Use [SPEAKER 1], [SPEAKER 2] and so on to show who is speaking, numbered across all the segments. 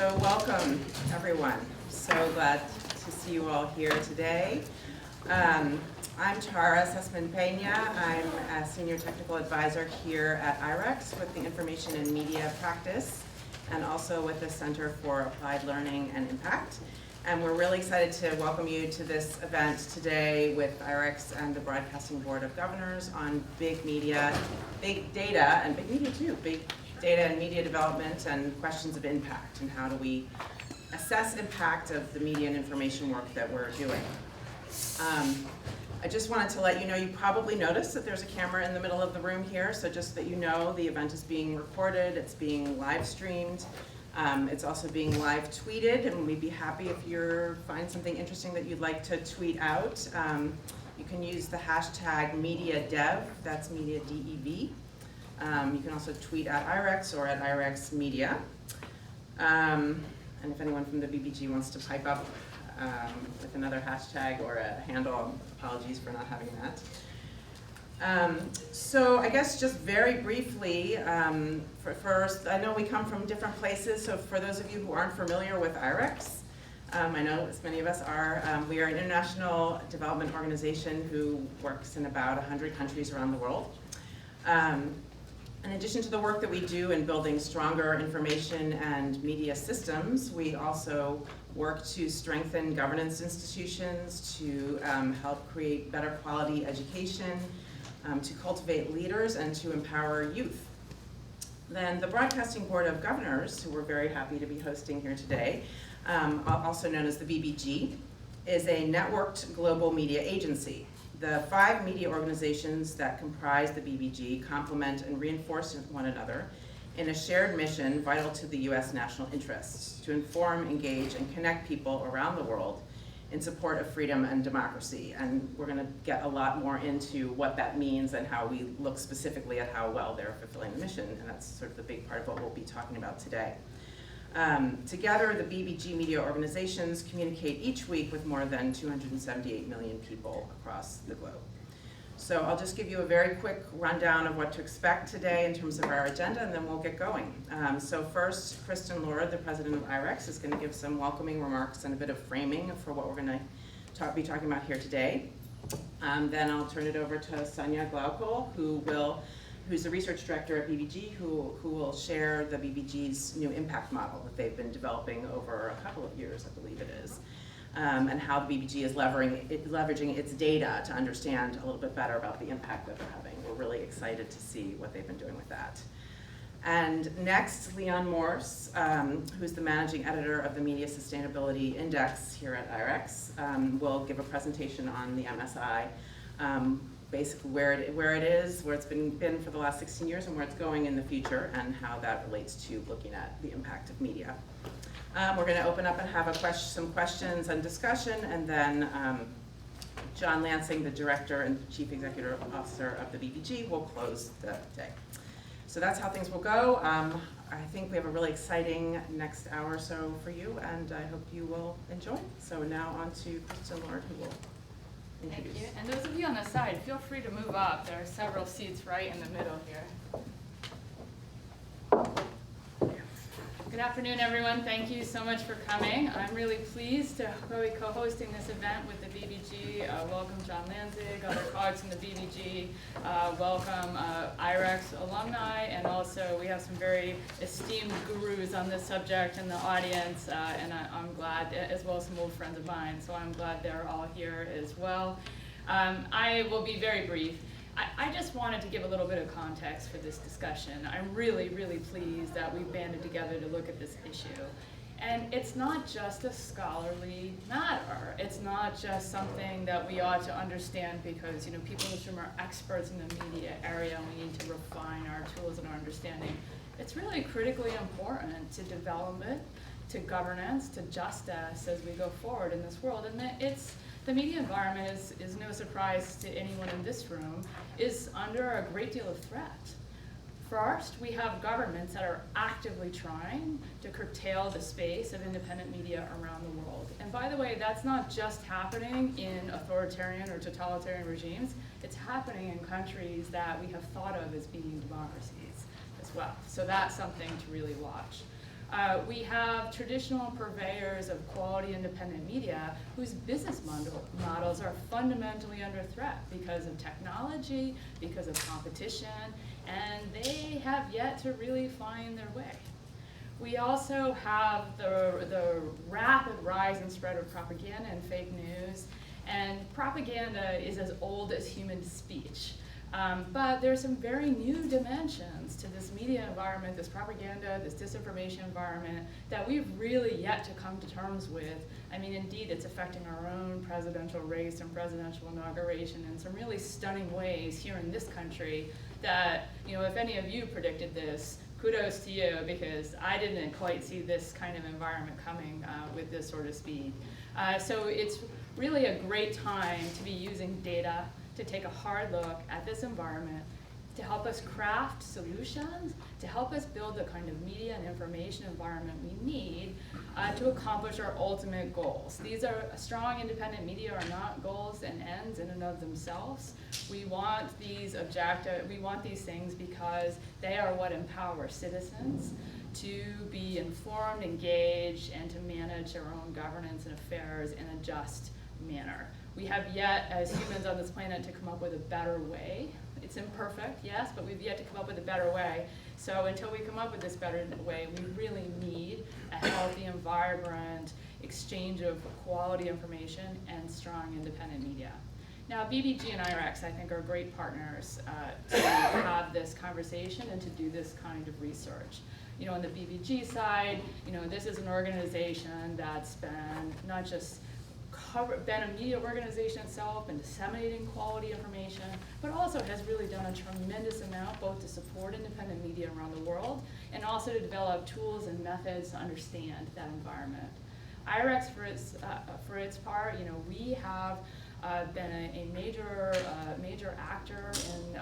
[SPEAKER 1] So welcome, everyone. So glad to see you all here today. I'm Tara Sussman-Pena. I'm a Senior Technical Advisor here at IREX with the Information and Media Practice and also with the Center for Applied Learning and Impact. And we're really excited to welcome you to this event today with IREX and the Broadcasting Board of Governors on big media, big data, and big media too, big data and media development and questions of impact and how do we assess impact of the media and information work that we're doing. I just wanted to let you know, you probably noticed that there's a camera in the middle of the room here, so just that you know the event is being recorded, it's being live streamed, it's also being live tweeted, and we'd be happy if you find something interesting that you'd like to tweet out. You can use the hashtag MediaDev, that's Media DEV. You can also tweet at IREX or at IREX Media. And if anyone from the BBG wants to pipe up with another hashtag or a handle, apologies for not having that. So I guess just very briefly, first, I know we come from different places, so for those of you who aren't familiar with IREX, I know as many of us are, we are an international development organization who works in about 100 countries around the world. In addition to the work that we do in building stronger information and media systems, we also work to strengthen governance institutions, to help create better quality education, to cultivate leaders, and to empower youth. Then the Broadcasting Board of Governors, who we're very happy to be hosting here today, also known as the BBG, is a networked global media agency. The 5 media organizations that comprise the BBG complement and reinforce one another in a shared mission vital to the U.S. national interests, to inform, engage, and connect people around the world in support of freedom and democracy. And we're going to get a lot more into what that means and how we look specifically at how well they're fulfilling the mission, and that's sort of the big part of what we'll be talking about today. Together, the BBG media organizations communicate each week with more than 278 million people across the globe. So I'll just give you a very quick rundown of what to expect today in terms of our agenda, and then we'll get going. So first, Kristen Lord, the president of IREX, is going to give some welcoming remarks and a bit of framing for what we're going to be talking about here today. Then I'll turn it over to Sonia Glaucol, who's the research director at BBG, who will share the BBG's new impact model that they've been developing over a couple of years, I believe it is, and how the BBG is leveraging its data to understand a little bit better about the impact that they're having. We're really excited to see what they've been doing with that. And next, Leon Morse, who's the managing editor of the Media Sustainability Index here at IREX, will give a presentation on the MSI, basically where it is, where it's been for the last 16 years, and where it's going in the future, and how that relates to looking at the impact of media. We're going to open up and have some questions and discussion, and then John Lansing, the Director and Chief Executive Officer of the BBG, will close the day. So that's how things will go. I think we have a really exciting next hour or so for you, and I hope you will enjoy. So now on to Kristen Lord, who will introduce.
[SPEAKER 2] Thank you. And those of you on the side, feel free to move up. There are several seats right in the middle here. Good afternoon, everyone. Thank you so much for coming. I'm really pleased to be co-hosting this event with the BBG. Welcome John Lanzig, other colleagues from the BBG. Welcome IREX alumni, and also we have some very esteemed gurus on this subject in the audience, and I'm glad, as well as some old friends of mine, so I'm glad they're all here as well. I will be very brief. I just wanted to give a little bit of context for this discussion. I'm really, really pleased that we've banded together to look at this issue. And it's not just a scholarly matter. It's not just something that we ought to understand because people in this room are experts in the media area and we need to refine our tools and our understanding. It's really critically important to development, to governance, to justice as we go forward in this world. And the media environment is no surprise to anyone in this room, is under a great deal of threat. First, we have governments that are actively trying to curtail the space of independent media around the world. And by the way, that's not just happening in authoritarian or totalitarian regimes, it's happening in countries that we have thought of as being democracies as well. So that's something to really watch. We have traditional purveyors of quality independent media whose business models are fundamentally under threat because of technology, because of competition, and they have yet to really find their way. We also have the rapid rise and spread of propaganda and fake news, and propaganda is as old as human speech. But there's some very new dimensions to this media environment, this propaganda, this disinformation environment that we've really yet to come to terms with. I mean, indeed, it's affecting our own presidential race and presidential inauguration in some really stunning ways here in this country that, you know, if any of you predicted this, kudos to you, because I didn't quite see this kind of environment coming with this sort of speed. So it's really a great time to be using data to take a hard look at this environment, to help us craft solutions, to help us build the kind of media and information environment we need to accomplish our ultimate goals. These are strong independent media are not goals and ends in and of themselves. We want these things because they are what empower citizens to be informed, engaged, and to manage their own governance and affairs in a just manner. We have yet, as humans on this planet, to come up with a better way. It's imperfect, yes, but we've yet to come up with a better way. So until we come up with this better way, we really need a healthy and vibrant exchange of quality information and strong independent media. Now, BBG and IREX, I think, are great partners to have this conversation and to do this kind of research. You know, on the BBG side, you know, this is an organization that's been not just been a media organization itself and disseminating quality information, but also has really done a tremendous amount both to support independent media around the world and also to develop tools and methods to understand that environment. IREX, for its part, you know, we have been a major actor in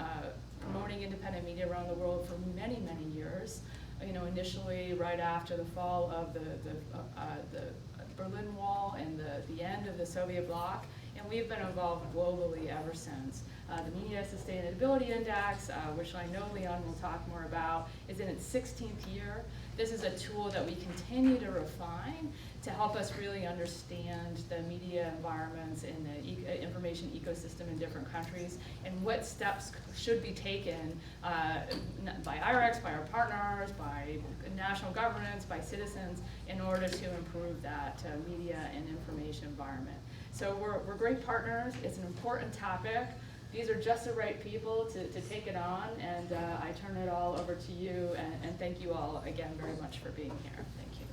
[SPEAKER 2] promoting independent media around the world for many, many years. You know, initially right after the fall of the Berlin Wall and the end of the Soviet bloc, and we've been involved globally ever since. The Media Sustainability Index, which I know Leon will talk more about, is in its 16th year. This is a tool that we continue to refine to help us really understand the media environments in the information ecosystem in different countries and what steps should be taken by IREX, by our partners, by national governments, by citizens in order to improve that media and information environment. So we're great partners. It's an important topic. These are just the right people to take it on, and I turn it all over to you, and thank you all again very much for being here. Thank you.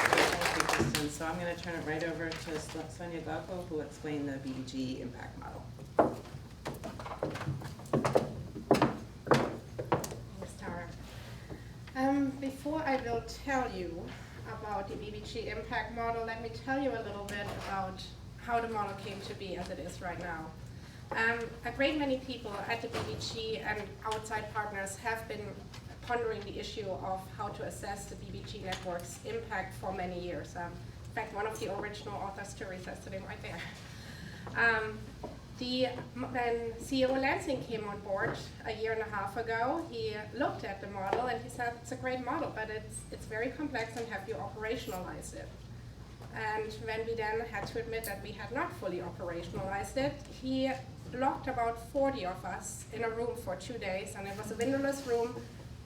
[SPEAKER 1] Thank you, Kristen. So I'm going to turn it right over to Sonia Gauko, who will explain the BBG impact model.
[SPEAKER 3] Thanks, Tara. Before I will tell you about the BBG impact model, let me tell you a little bit about how the model came to be as it is right now. A great many people at the BBG and outside partners have been pondering the issue of how to assess the BBG network's impact for many years. In fact, one of the original authors, Teresa, is sitting right there. When CEO Lansing came on board a year and a half ago, he looked at the model and he said, it's a great model, but it's very complex, and have you operationalized it? And when we then had to admit that we had not fully operationalized it, he locked about 40 of us in a room for 2 days, and it was a windowless room,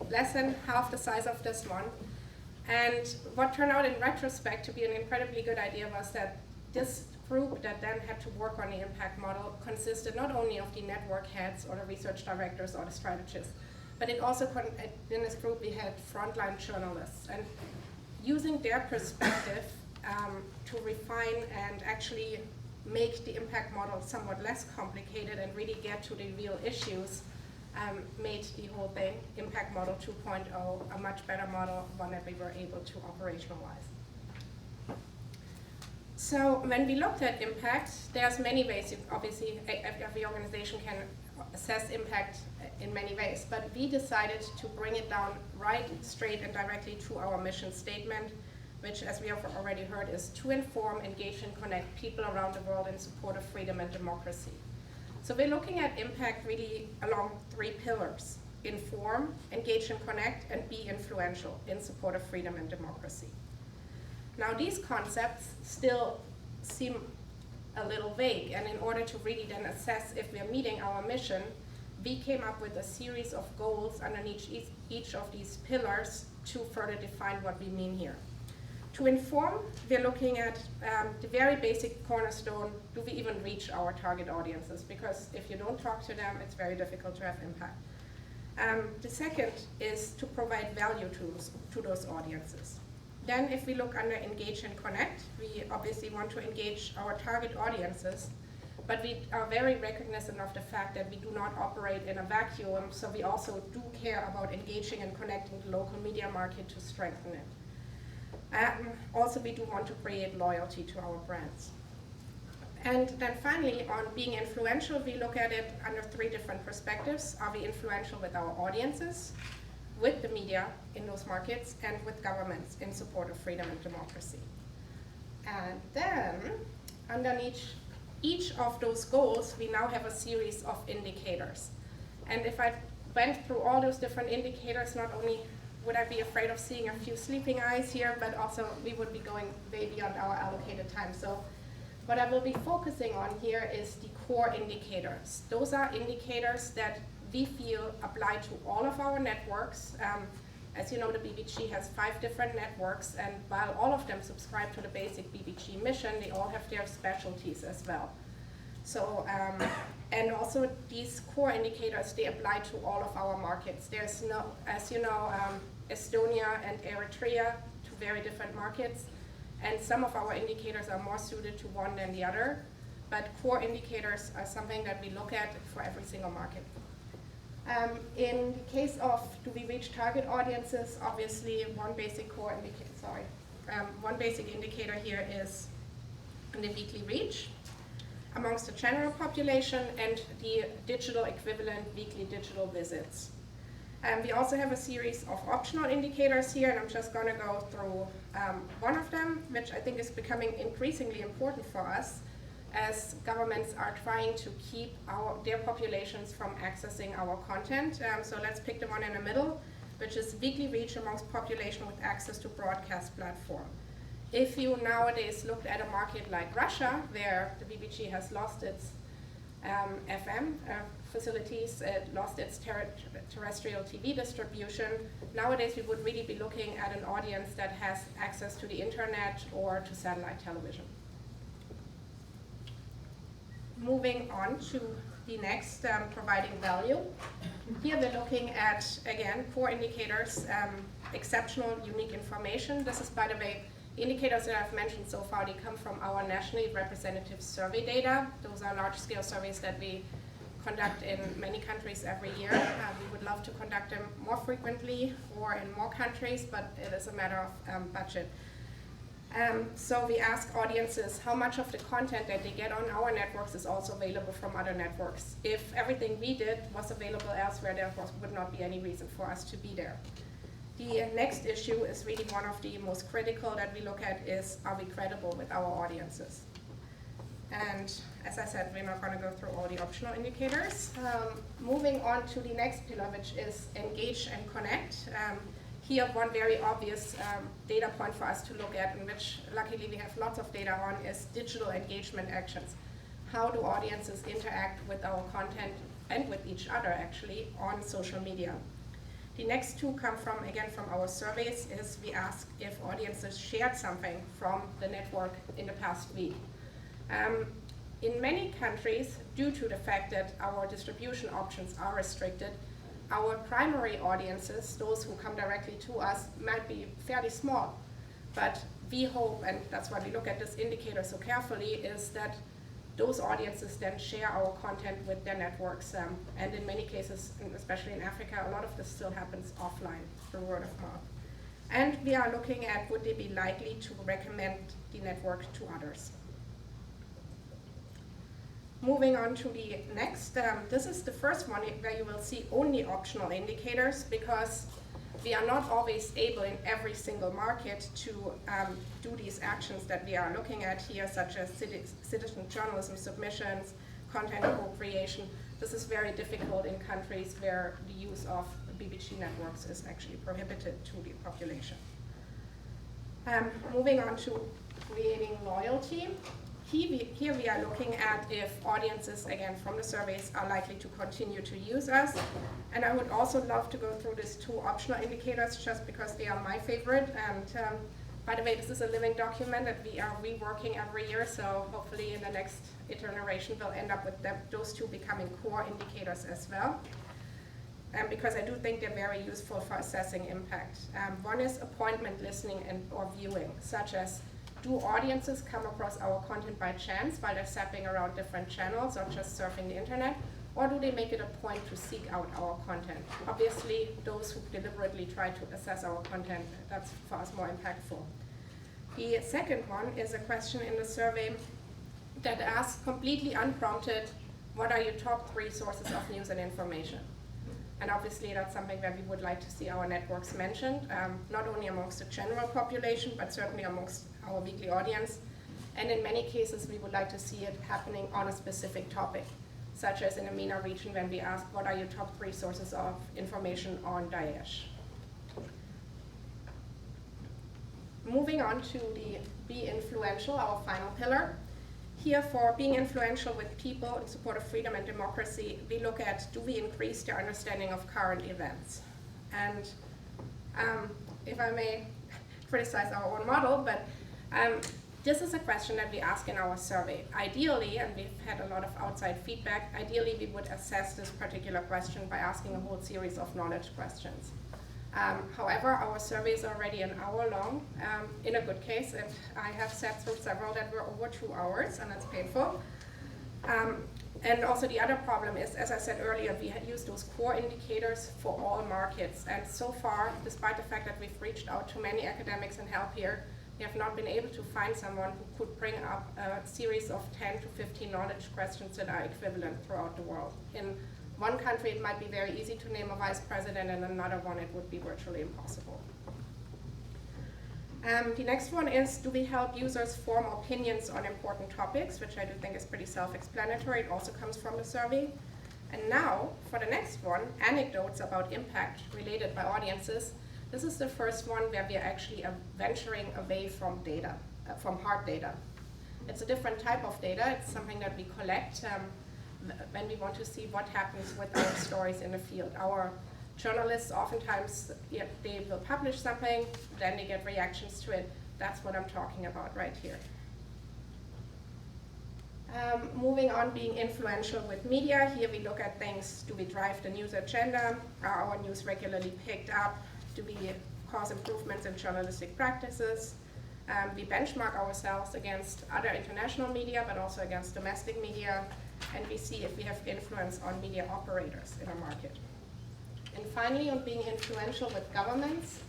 [SPEAKER 3] less than half the size of this one. And what turned out in retrospect to be an incredibly good idea was that this group that then had to work on the impact model consisted not only of the network heads or the research directors or the strategists, but it also, in this group we had frontline journalists, and using their perspective to refine and actually make the impact model somewhat less complicated and really get to the real issues made the whole thing, impact model 2.0, a much better model, one that we were able to operationalize. So when we looked at impact, there's many ways. Obviously, every organization can assess impact in many ways, but we decided to bring it down right, straight, and directly to our mission statement, which, as we have already heard, is to inform, engage, and connect people around the world in support of freedom and democracy. So we're looking at impact really along 3 pillars. inform, engage and connect, and be influential in support of freedom and democracy. Now these concepts still seem a little vague, and in order to really then assess if we're meeting our mission, we came up with a series of goals underneath each of these pillars to further define what we mean here. To inform, we're looking at the very basic cornerstone: do we even reach our target audiences? Because if you don't talk to them, it's very difficult to have impact. The second is to provide value to those audiences. Then if we look under engage and connect, we obviously want to engage our target audiences, but we are very recognizant of the fact that we do not operate in a vacuum, so we also do care about engaging and connecting the local media market to strengthen it. Also, we do want to create loyalty to our brands. And then finally, on being influential, we look at it under three different perspectives. Are we influential with our audiences, with the media in those markets, and with governments in support of freedom and democracy? And then, underneath each of those goals, we now have a series of indicators. And if I went through all those different indicators, not only would I be afraid of seeing a few sleeping eyes here, but also we would be going way beyond our allocated time. So what I will be focusing on here is the core indicators. Those are indicators that we feel apply to all of our networks. As you know, the BBG has 5 different networks, and while all of them subscribe to the basic BBG mission, they all have their specialties as well. So, and also these core indicators, they apply to all of our markets. There's no, as you know, Estonia and Eritrea, 2 very different markets, and some of our indicators are more suited to one than the other, but core indicators are something that we look at for every single market. In the case of do we reach target audiences, obviously one basic indicator here is the weekly reach amongst the general population and the digital equivalent weekly digital visits. We also have a series of optional indicators here, and I'm just going to go through one of them, which I think is becoming increasingly important for us as governments are trying to keep their populations from accessing our content. So let's pick the one in the middle, which is weekly reach amongst population with access to broadcast platform. If you nowadays looked at a market like Russia, where the BBG has lost its FM facilities, it lost its terrestrial TV distribution, nowadays we would really be looking at an audience that has access to the internet or to satellite television. Moving on to the next, providing value. Here we're looking at, again, core indicators, exceptional, unique information. This is, by the way, indicators that I've mentioned so far, they come from our nationally representative survey data. Those are large-scale surveys that we conduct in many countries every year. We would love to conduct them more frequently or in more countries, but it is a matter of budget. So we ask audiences how much of the content that they get on our networks is also available from other networks. If everything we did was available elsewhere, there would not be any reason for us to be there. The next issue is really one of the most critical that we look at is, are we credible with our audiences? And as I said, we're not going to go through all the optional indicators. Moving on to the next pillar, which is engage and connect. Here, one very obvious data point for us to look at, and which luckily we have lots of data on, is digital engagement actions. How do audiences interact with our content and with each other, actually, on social media? The next 2 come from, again, from our surveys, is we ask if audiences shared something from the network in the past week. In many countries, due to the fact that our distribution options are restricted, our primary audiences, those who come directly to us, might be fairly small. But we hope, and that's why we look at this indicator so carefully, is that those audiences then share our content with their networks. And in many cases, especially in Africa, a lot of this still happens offline through word of mouth. And we are looking at, would they be likely to recommend the network to others? Moving on to the next, this is the first one where you will see only optional indicators, because we are not always able in every single market to do these actions that we are looking at here, such as citizen journalism submissions, content co-creation. This is very difficult in countries where the use of BBG networks is actually prohibited to the population. Moving on to creating loyalty. Here we are looking at if audiences, again from the surveys, are likely to continue to use us. And I would also love to go through these two optional indicators just because they are my favorite. And by the way, this is a living document that we are reworking every year, so hopefully in the next iteration we'll end up with those two becoming core indicators as well. Because I do think they're very useful for assessing impact. One is appointment listening or viewing, such as do audiences come across our content by chance while they're zapping around different channels or just surfing the internet, or do they make it a point to seek out our content? Obviously, those who deliberately try to assess our content, that's for us more impactful. The second one is a question in the survey that asks completely unprompted, what are your top 3 sources of news and information? And obviously that's something that we would like to see our networks mentioned, not only amongst the general population, but certainly amongst our weekly audience. And in many cases, we would like to see it happening on a specific topic, such as in the MENA region when we ask, what are your top 3 sources of information on Daesh? Moving on to the be influential, our final pillar. Here, for being influential with people in support of freedom and democracy, we look at, do we increase their understanding of current events? And if I may criticize our own model, but this is a question that we ask in our survey. Ideally, and we've had a lot of outside feedback, ideally we would assess this particular question by asking a whole series of knowledge questions. However, our survey is already an hour long, in a good case, and I have sat through several that were over 2 hours, and that's painful. And also the other problem is, as I said earlier, we had used those core indicators for all markets, and so far, despite the fact that we've reached out to many academics and help here, we have not been able to find someone who could bring up a series of 10 to 15 knowledge questions that are equivalent throughout the world. In one country, it might be very easy to name a vice president, and another one, it would be virtually impossible. The next one is, do we help users form opinions on important topics, which I do think is pretty self-explanatory. It also comes from the survey. And now, for the next one, anecdotes about impact related by audiences. This is the first one where we are actually venturing away from data, from hard data. It's a different type of data. It's something that we collect when we want to see what happens with our stories in the field. Our journalists oftentimes, they will publish something, then they get reactions to it. That's what I'm talking about right here. Moving on, being influential with media. Here we look at things, do we drive the news agenda? Are our news regularly picked up? Do we cause improvements in journalistic practices? We benchmark ourselves against other international media, but also against domestic media. And we see if we have influence on media operators in a market. And finally, on being influential with governments,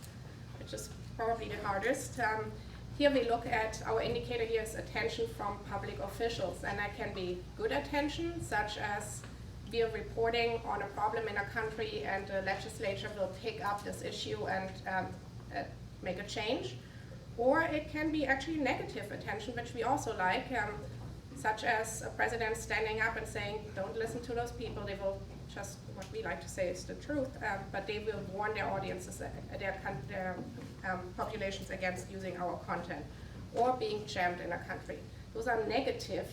[SPEAKER 3] which is probably the hardest. Here we look at, our indicator here is attention from public officials, and that can be good attention, such as we are reporting on a problem in a country and the legislature will pick up this issue and make a change. Or it can be actually negative attention, which we also like, such as a president standing up and saying, don't listen to those people, they will just, what we like to say is the truth, but they will warn their audiences, their populations against using our content, or being jammed in a country. Those are negative,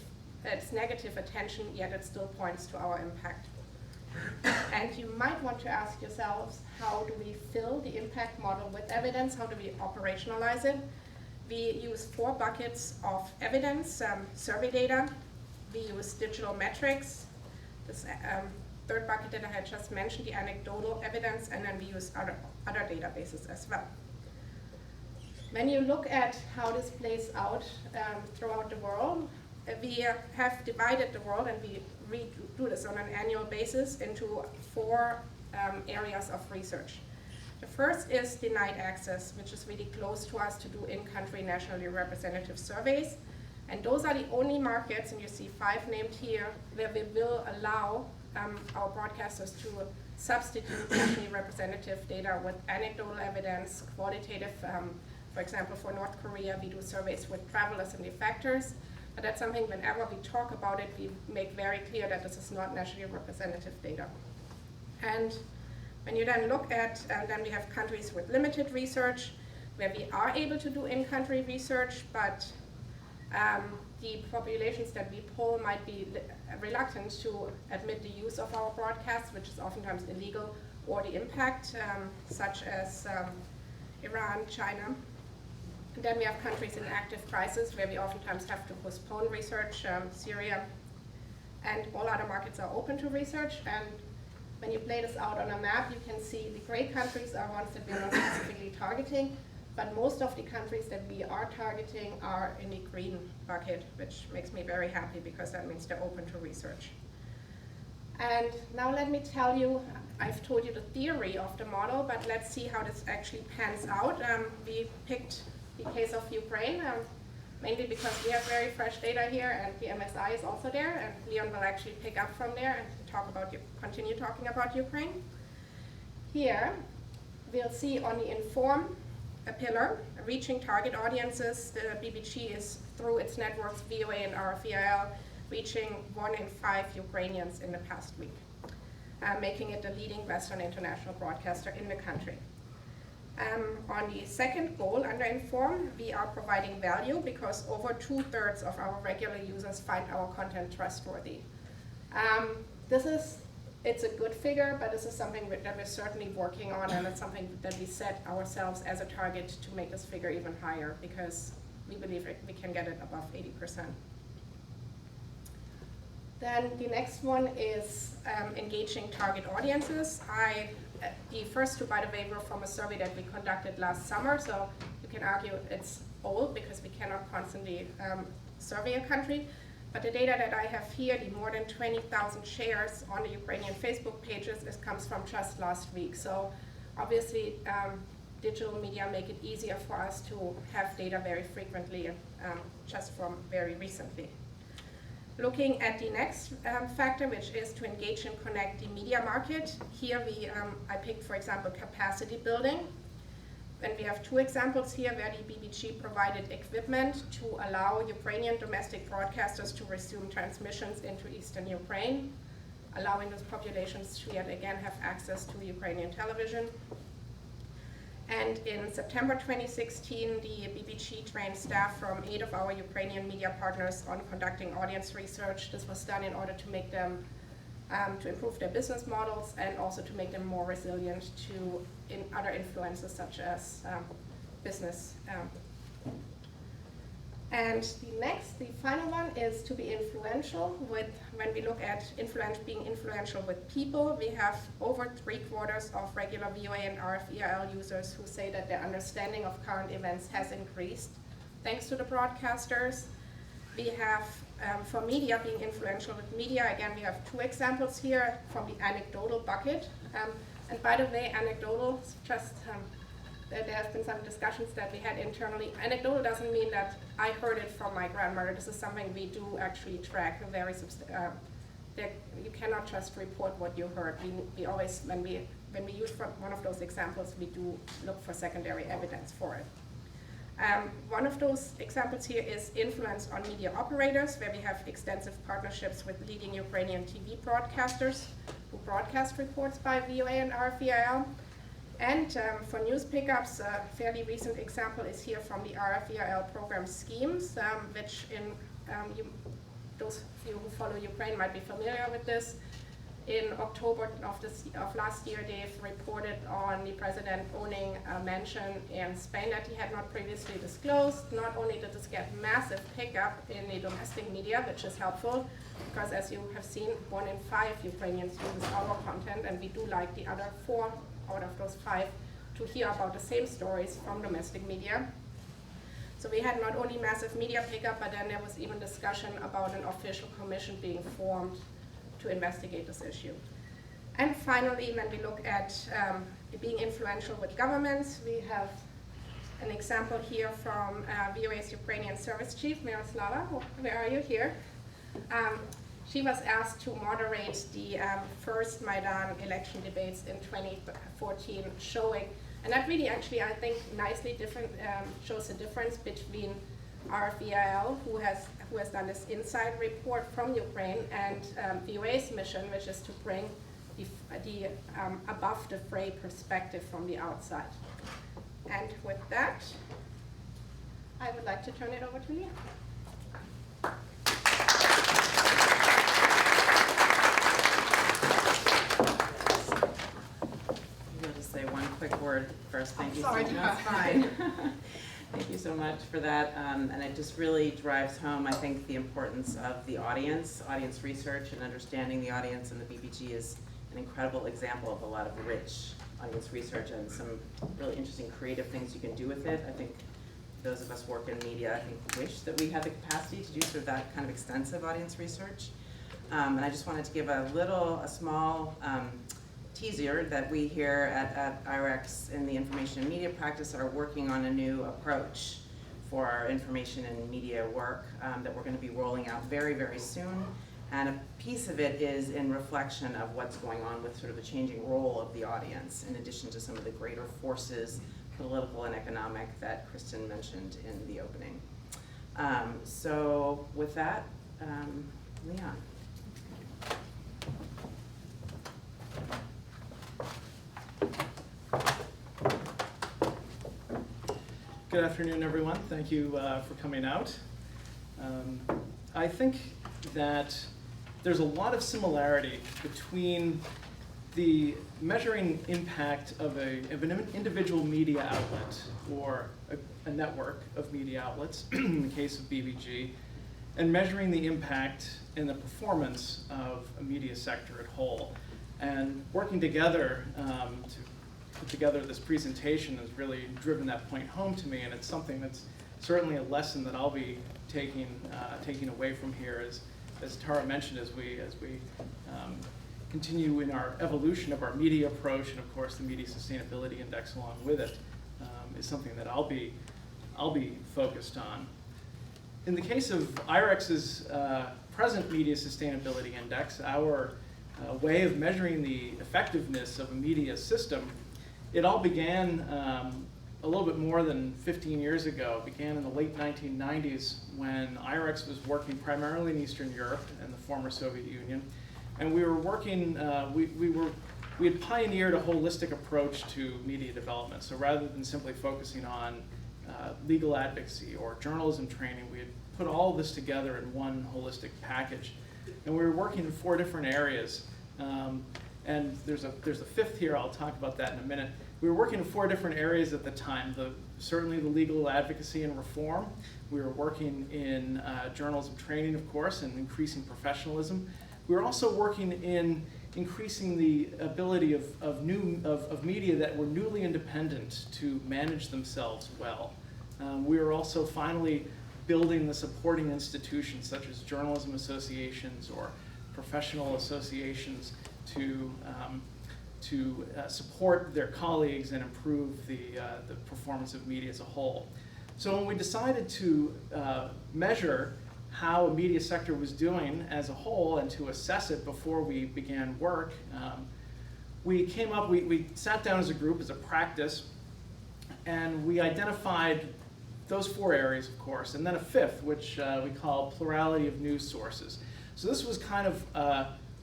[SPEAKER 3] it's negative attention, yet it still points to our impact. And you might want to ask yourselves, how do we fill the impact model with evidence? How do we operationalize it? We use 4 buckets of evidence, survey data. We use digital metrics. This third bucket that I had just mentioned, the anecdotal evidence, and then we use other databases as well. When you look at how this plays out throughout the world, we have divided the world, and we do this on an annual basis, into 4 areas of research. The first is denied access, which is really close to us to do in-country nationally representative surveys. And those are the only markets, and you see 5 named here, where we will allow our broadcasters to substitute nationally representative data with anecdotal evidence, qualitative. For example, for North Korea, we do surveys with travelers and defectors. But that's something whenever we talk about it, we make very clear that this is not nationally representative data. And when you then look at, then we have countries with limited research, where we are able to do in-country research, but the populations that we poll might be reluctant to admit the use of our broadcasts, which is oftentimes illegal, or the impact, such as Iran, China. And then we have countries in active crisis, where we oftentimes have to postpone research, Syria, and all other markets are open to research. And when you play this out on a map, you can see the gray countries are ones that we are not specifically targeting, but most of the countries that we are targeting are in the green bucket, which makes me very happy because that means they're open to research. And now let me tell you, I've told you the theory of the model, but let's see how this actually pans out. We picked the case of Ukraine, mainly because we have very fresh data here, and the MSI is also there, and Leon will actually pick up from there and continue talking about Ukraine. Here, we'll see on the Inform a pillar, reaching target audiences. The BBG is, through its networks, VOA and RFEIL, reaching 1 in 5 Ukrainians in the past week, making it the leading Western international broadcaster in the country. On the second goal under Inform, we are providing value because over 2/3 of our regular users find our content trustworthy. It's a good figure, but this is something that we're certainly working on, and it's something that we set ourselves as a target to make this figure even higher, because we believe we can get it above 80%. Then the next one is engaging target audiences. The first two, by the way, were from a survey that we conducted last summer, so you can argue it's old because we cannot constantly survey a country. But the data that I have here, the more than 20,000 shares on the Ukrainian Facebook pages, comes from just last week. So obviously, digital media make it easier for us to have data very frequently, just from very recently. Looking at the next factor, which is to engage and connect the media market. Here I picked, for example, capacity building. And we have two examples here where the BBG provided equipment to allow Ukrainian domestic broadcasters to resume transmissions into eastern Ukraine, allowing those populations to yet again have access to Ukrainian television. And in September 2016, the BBG trained staff from 8 of our Ukrainian media partners on conducting audience research. This was done in order to make them, to improve their business models and also to make them more resilient to other influences such as business. And the final one is to be influential. When we look at being influential with people, we have over 3/4 of regular VOA and RFEIL users who say that their understanding of current events has increased thanks to the broadcasters. We have, for media, being influential with media, again, we have 2 examples here from the anecdotal bucket. And by the way, anecdotal, just there have been some discussions that we had internally. Anecdotal doesn't mean that I heard it from my grandmother. This is something we do actually track. You cannot just report what you heard. We always, when we use one of those examples, we do look for secondary evidence for it. One of those examples here is influence on media operators, where we have extensive partnerships with leading Ukrainian TV broadcasters who broadcast reports by VOA and RFEIL. And for news pickups, a fairly recent example is here from the RFEIL program Schemes, which those of you who follow Ukraine might be familiar with this. In October of last year, they've reported on the president owning a mansion in Spain that he had not previously disclosed. Not only did this get massive pickup in the domestic media, which is helpful, because as you have seen, 1 in 5 Ukrainians use our content, and we do like the other 4 out of those 5 to hear about the same stories from domestic media. So we had not only massive media pickup, but then there was even discussion about an official commission being formed to investigate this issue. And finally, when we look at being influential with governments, we have an example here from VOA's Ukrainian service chief, Miroslava. Where are you? Here. She was asked to moderate the first Maidan election debates in 2014, showing, and that really actually, I think, nicely shows the difference between RFEIL, who who has done this inside report from Ukraine, and VOA's mission, which is to bring the above the fray perspective from the outside. And with that, I would like to turn it over to Leah.
[SPEAKER 1] I'll just say one quick word first. Thank you.
[SPEAKER 3] Sorry.
[SPEAKER 1] That's fine. Thank you so much for that. And it just really drives home, I think, the importance of the audience research, and understanding the audience. And the BBG is an incredible example of a lot of rich audience research and some really interesting creative things you can do with it. I think those of us who work in media, I think, wish that we had the capacity to do sort of that kind of extensive audience research. And I just wanted to give a small teaser that we here at IREX in the information and media practice are working on a new approach for our information and media work that we're going to be rolling out very, very soon. And a piece of it is in reflection of what's going on with sort of the changing role of the audience, in addition to some of the greater forces, political and economic, that Kristen mentioned in the opening. So with that, Leon.
[SPEAKER 4] Good afternoon, everyone. Thank you for coming out. I think that there's a lot of similarity between the measuring impact of an individual media outlet or a network of media outlets, in the case of BBG, and measuring the impact and the performance of a media sector at whole. And working together to put together this presentation has really driven that point home to me, and it's something that's certainly a lesson that I'll be taking away from here, as Tara mentioned, as we continue in our evolution of our media approach, and of course the Media Sustainability Index along with it is something that I'll be focused on. In the case of IREX's present Media Sustainability Index, our way of measuring the effectiveness of a media system, it all began a little bit more than 15 years ago. It began in the late 1990s when IREX was working primarily in Eastern Europe and the former Soviet Union. And we were working, we had pioneered a holistic approach to media development. So rather than simply focusing on legal advocacy or journalism training, we had put all of this together in one holistic package. And we were working in 4 different areas. And there's a fifth here, I'll talk about that in a minute. We were working in 4 different areas at the time. Certainly the legal advocacy and reform. We were working in journalism training, of course, and increasing professionalism. We were also working in increasing the ability of media that were newly independent to manage themselves well. We were also finally building the supporting institutions such as journalism associations or professional associations to support their colleagues and improve the performance of media as a whole. So when we decided to measure how a media sector was doing as a whole and to assess it before we began work, we sat down as a group, as a practice, and we identified those 4 areas, of course, and then a fifth, which we call plurality of news sources. So this was kind of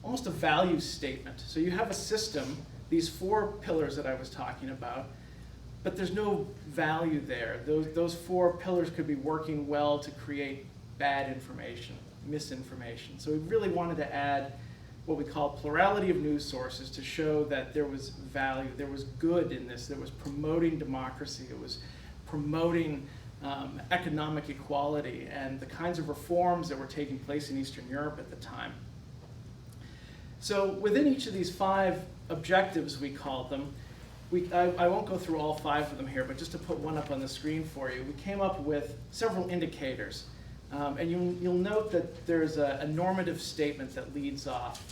[SPEAKER 4] almost a value statement. So you have a system, these 4 pillars that I was talking about, but there's no value there. Those 4 pillars could be working well to create bad information, misinformation. So we really wanted to add what we call plurality of news sources to show that there was value, there was good in this, that was promoting democracy, it was promoting economic equality and the kinds of reforms that were taking place in Eastern Europe at the time. So within each of these 5 objectives, we called them, I won't go through all 5 of them here, but just to put one up on the screen for you, we came up with several indicators. And you'll note that there's a normative statement that leads off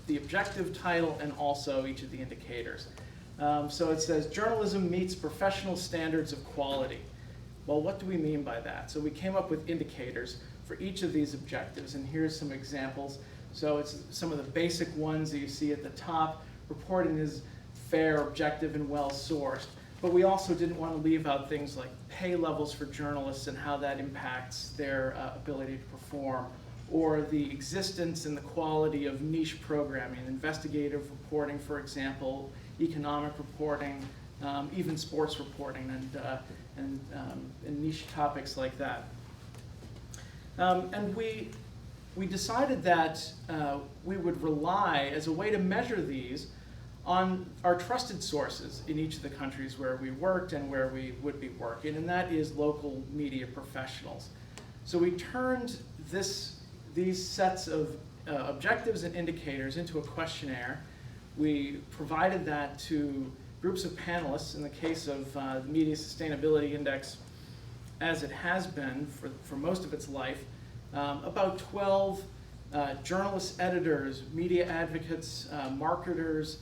[SPEAKER 4] the objective title and also each of the indicators. So it says, journalism meets professional standards of quality. Well, what do we mean by that? So we came up with indicators for each of these objectives, and here's some examples. So it's some of the basic ones that you see at the top. Reporting is fair, objective, and well-sourced. But we also didn't want to leave out things like pay levels for journalists and how that impacts their ability to perform, or the existence and the quality of niche programming, investigative reporting, for example, economic reporting, even sports reporting, and niche topics like that. And we decided that we would rely, as a way to measure these, on our trusted sources in each of the countries where we worked and where we would be working, and that is local media professionals. So we turned these sets of objectives and indicators into a questionnaire. We provided that to groups of panelists. In the case of the Media Sustainability Index, as it has been for most of its life, about 12 journalists, editors, media advocates, marketers,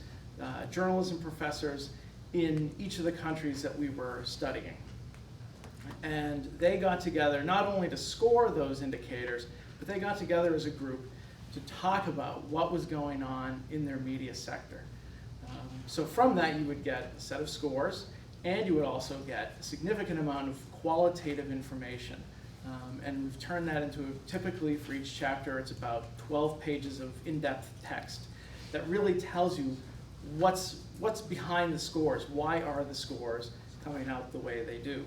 [SPEAKER 4] journalism professors in each of the countries that we were studying. And they got together not only to score those indicators, but they got together as a group to talk about what was going on in their media sector. So from that you would get a set of scores, and you would also get a significant amount of qualitative information. And we've turned that into, typically for each chapter, it's about 12 pages of in-depth text that really tells you what's behind the scores. Why are the scores coming out the way they do?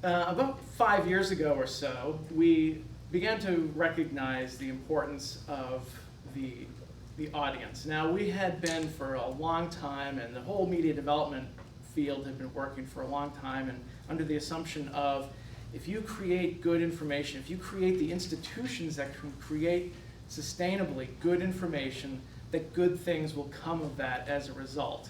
[SPEAKER 4] About 5 years ago or so, we began to recognize the importance of the audience. Now, we had been for a long time, and the whole media development field had been working for a long time, and under the assumption of, if you create good information, if you create the institutions that can create sustainably good information, that good things will come of that as a result.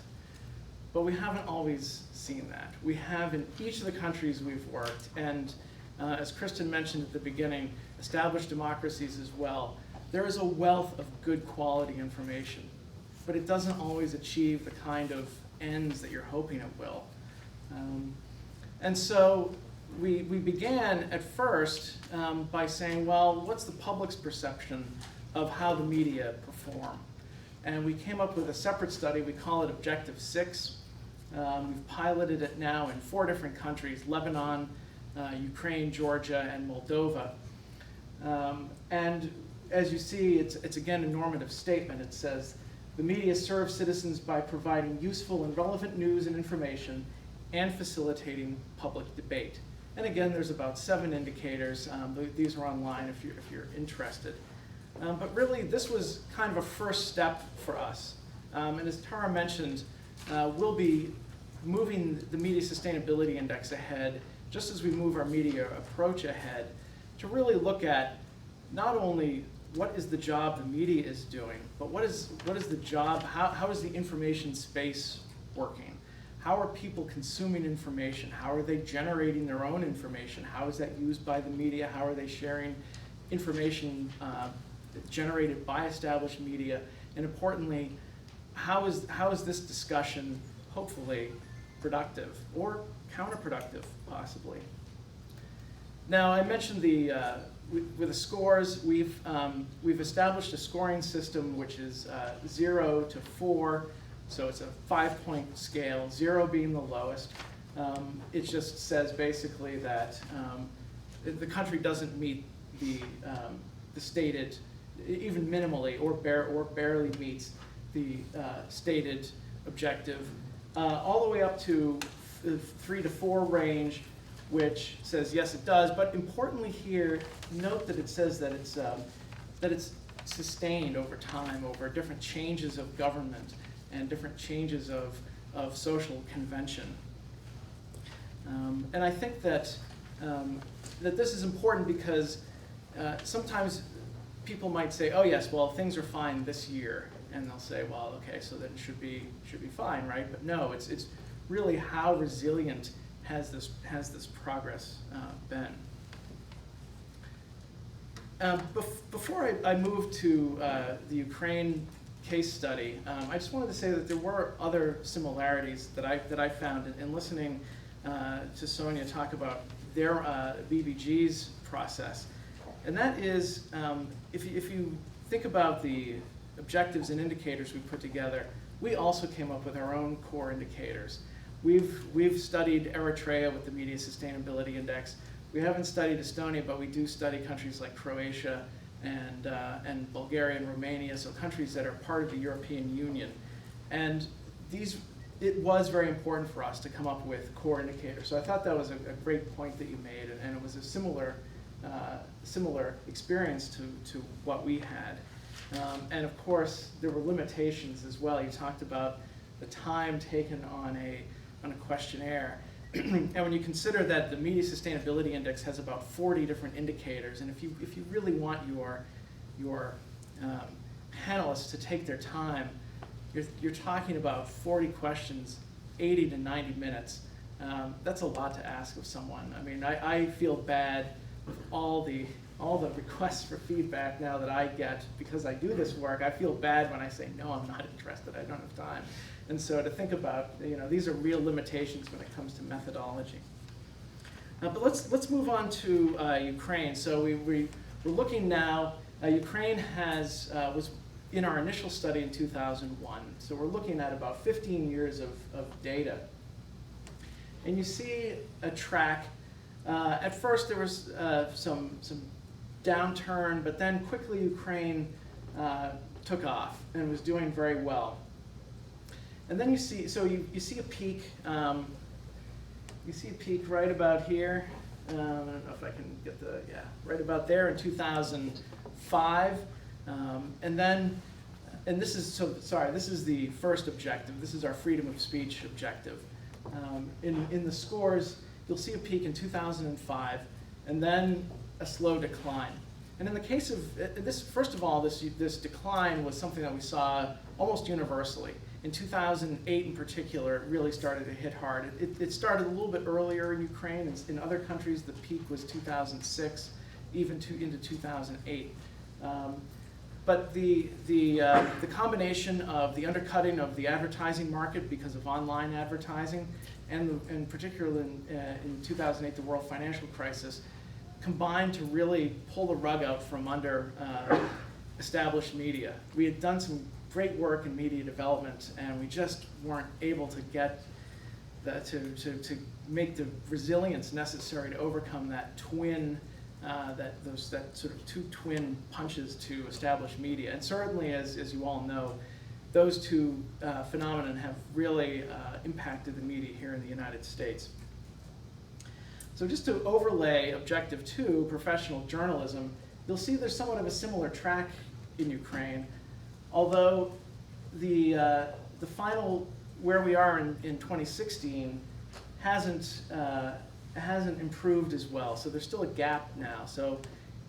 [SPEAKER 4] But we haven't always seen that. We have in each of the countries we've worked, and as Kristen mentioned at the beginning, established democracies as well. There is a wealth of good quality information, but it doesn't always achieve the kind of ends that you're hoping it will. And so we began at first by saying, well, what's the public's perception of how the media perform? And we came up with a separate study. We call it Objective 6. We've piloted it now in 4 different countries: Lebanon, Ukraine, Georgia, and Moldova. And as you see, it's again a normative statement. It says, the media serves citizens by providing useful and relevant news and information and facilitating public debate. And again, there's about 7 indicators. These are online if you're interested. But really, this was kind of a first step for us. And as Tara mentioned, we'll be moving the Media Sustainability Index ahead, just as we move our media approach ahead, to really look at not only what is the job the media is doing, but what is the job, how is the information space working? How are people consuming information? How are they generating their own information? How is that used by the media? How are they sharing information generated by established media? And importantly, how is this discussion hopefully productive or counterproductive, possibly? Now, I mentioned with the scores, we've established a scoring system which is 0 to 4, so it's a 5-point scale, 0 being the lowest. It just says basically that the country doesn't meet the stated, even minimally, or barely meets the stated objective, all the way up to the 3 to 4 range, which says yes, it does. But importantly here, note that it says that it's sustained over time, over different changes of government and different changes of social convention. And I think that this is important because sometimes people might say, oh yes, well, things are fine this year. And they'll say, well, okay, so then it should be fine, right? But no, it's really how resilient has this progress been. Before I move to the Ukraine case study, I just wanted to say that there were other similarities that I found in listening to Sonia talk about their BBG's process. And that is, if you think about the objectives and indicators we put together, we also came up with our own core indicators. We've studied Eritrea with the Media Sustainability Index. We haven't studied Estonia, but we do study countries like Croatia and Bulgaria and Romania, so countries that are part of the European Union. And it was very important for us to come up with core indicators. So I thought that was a great point that you made, and it was a similar experience to what we had. And of course, there were limitations as well. You talked about the time taken on a questionnaire. And when you consider that the Media Sustainability Index has about 40 different indicators, and if you really want your panelists to take their time, you're talking about 40 questions, 80 to 90 minutes. That's a lot to ask of someone. I mean, I feel bad with all the requests for feedback now that I get because I do this work. I feel bad when I say, no, I'm not interested, I don't have time. And so to think about, these are real limitations when it comes to methodology. But let's move on to Ukraine. So we're looking now, Ukraine was in our initial study in 2001. So we're looking at about 15 years of data. And you see a track. At first there was some downturn, but then quickly Ukraine took off and was doing very well. And then you see a peak. You see a peak right about here. I don't know if I can get right about there in 2005. This is the first objective. This is our freedom of speech objective. In the scores, you'll see a peak in 2005, and then a slow decline. And in the case of this, first of all, this decline was something that we saw almost universally. In 2008 in particular, it really started to hit hard. It started a little bit earlier in Ukraine. In other countries, the peak was 2006, even into 2008. But the combination of the undercutting of the advertising market because of online advertising, and particularly in 2008, the world financial crisis, combined to really pull the rug out from under established media. We had done some great work in media development, and we just weren't able to get to make the resilience necessary to overcome that that sort of two twin punches to established media. And certainly, as you all know, those two phenomena have really impacted the media here in the United States. So just to overlay Objective 2, professional journalism, you'll see there's somewhat of a similar track in Ukraine, although the final, where we are in 2016, hasn't improved as well. So there's still a gap now. So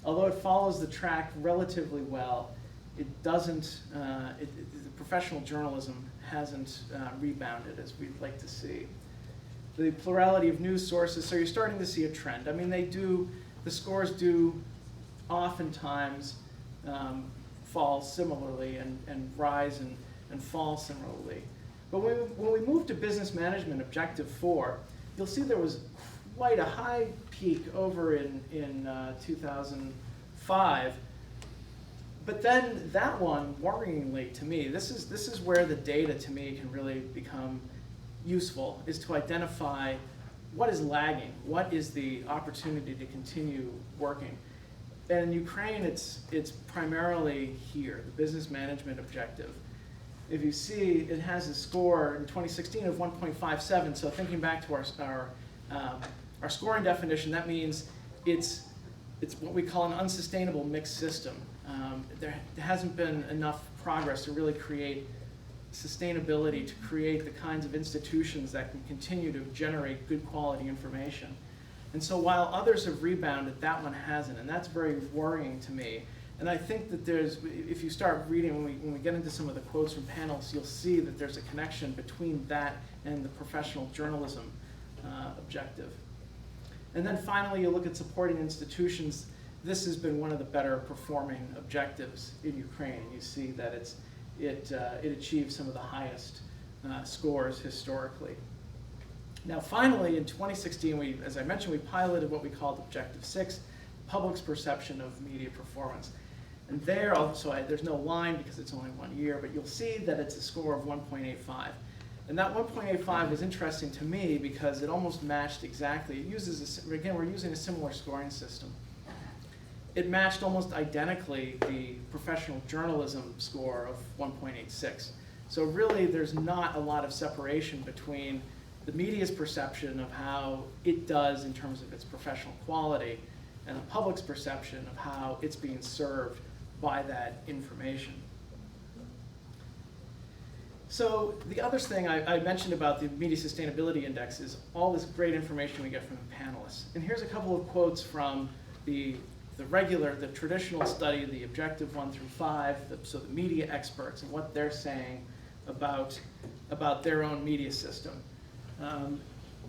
[SPEAKER 4] although it follows the track relatively well, it doesn't, the professional journalism hasn't rebounded as we'd like to see. The plurality of news sources, so you're starting to see a trend. I mean, the scores do oftentimes fall similarly and rise and fall similarly. But when we move to business management objective 4, you'll see there was quite a high peak over in 2005. But then that one, worryingly to me, this is where the data to me can really become useful, is to identify what is lagging, what is the opportunity to continue working. And in Ukraine, it's primarily here, the business management objective. If you see, it has a score in 2016 of 1.57. So thinking back to our scoring definition, that means it's what we call an unsustainable mixed system. There hasn't been enough progress to really create sustainability, to create the kinds of institutions that can continue to generate good quality information. And so while others have rebounded, that one hasn't, and that's very worrying to me. And I think that if you start reading, when we get into some of the quotes from panels, you'll see that there's a connection between that and the professional journalism objective. And then finally, you look at supporting institutions. This has been one of the better performing objectives in Ukraine. You see that it achieves some of the highest scores historically. Now finally, in 2016, as I mentioned, we piloted what we called Objective 6, public's perception of media performance. And there, there's no line because it's only 1 year, but you'll see that it's a score of 1.85. And that 1.85 was interesting to me because it almost matched exactly. It uses, again, we're using a similar scoring system. It matched almost identically the professional journalism score of 1.86. So really, there's not a lot of separation between the media's perception of how it does in terms of its professional quality and the public's perception of how it's being served by that information. So the other thing I mentioned about the Media Sustainability Index is all this great information we get from the panelists. And here's a couple of quotes from the traditional study, the objective 1 through 5, so the media experts and what they're saying about their own media system.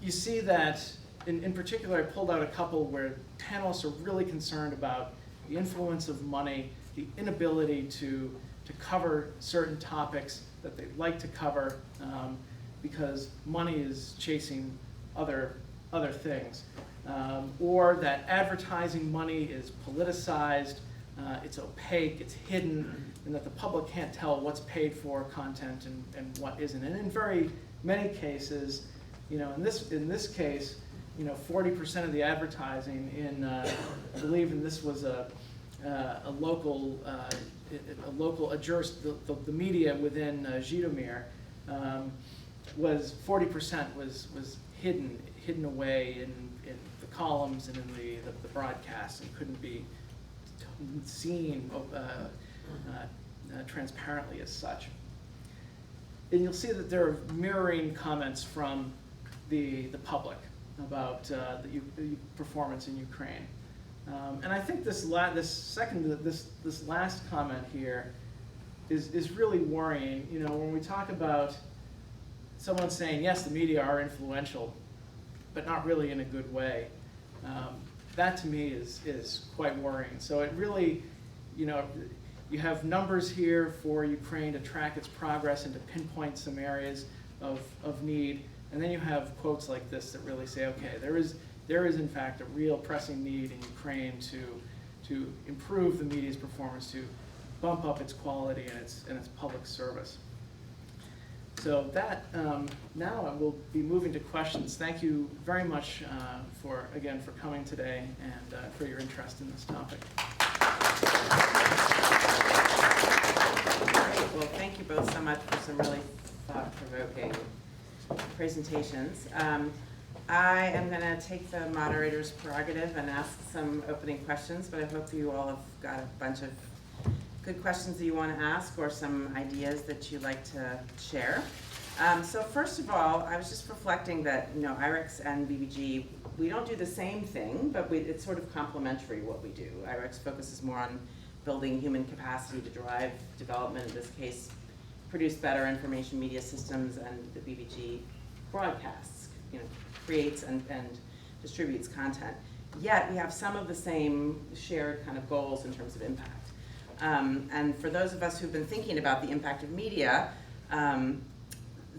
[SPEAKER 4] You see that, in particular, I pulled out a couple where panelists are really concerned about the influence of money, the inability to cover certain topics that they'd like to cover because money is chasing other things. Or that advertising money is politicized, it's opaque, it's hidden, and that the public can't tell what's paid for content and what isn't. And in very many cases, in this case, 40% of the advertising in, I believe, and this was the media within Zhytomyr was 40% was hidden away in the columns and in the broadcasts and couldn't be seen transparently as such. And you'll see that there are mirroring comments from the public about the performance in Ukraine. And I think this last comment here is really worrying. When we talk about someone saying, yes, the media are influential, but not really in a good way, that to me is quite worrying. So it really, you have numbers here for Ukraine to track its progress and to pinpoint some areas of need, and then you have quotes like this that really say, okay, there is in fact a real pressing need in Ukraine to improve the media's performance, to bump up its quality and its public service. So that, now I will be moving to questions. Thank you very much for coming today and for your interest in this topic.
[SPEAKER 1] Great. Well, thank you both so much for some really thought-provoking presentations. I am going to take the moderator's prerogative and ask some opening questions, but I hope you all have got a bunch of good questions that you want to ask or some ideas that you'd like to share. So first of all, I was just reflecting that IREX and BBG, we don't do the same thing, but it's sort of complementary what we do. IREX focuses more on building human capacity to drive development, in this case, produce better information media systems, and the BBG broadcasts, creates and distributes content. Yet we have some of the same shared kind of goals in terms of impact. And for those of us who've been thinking about the impact of media,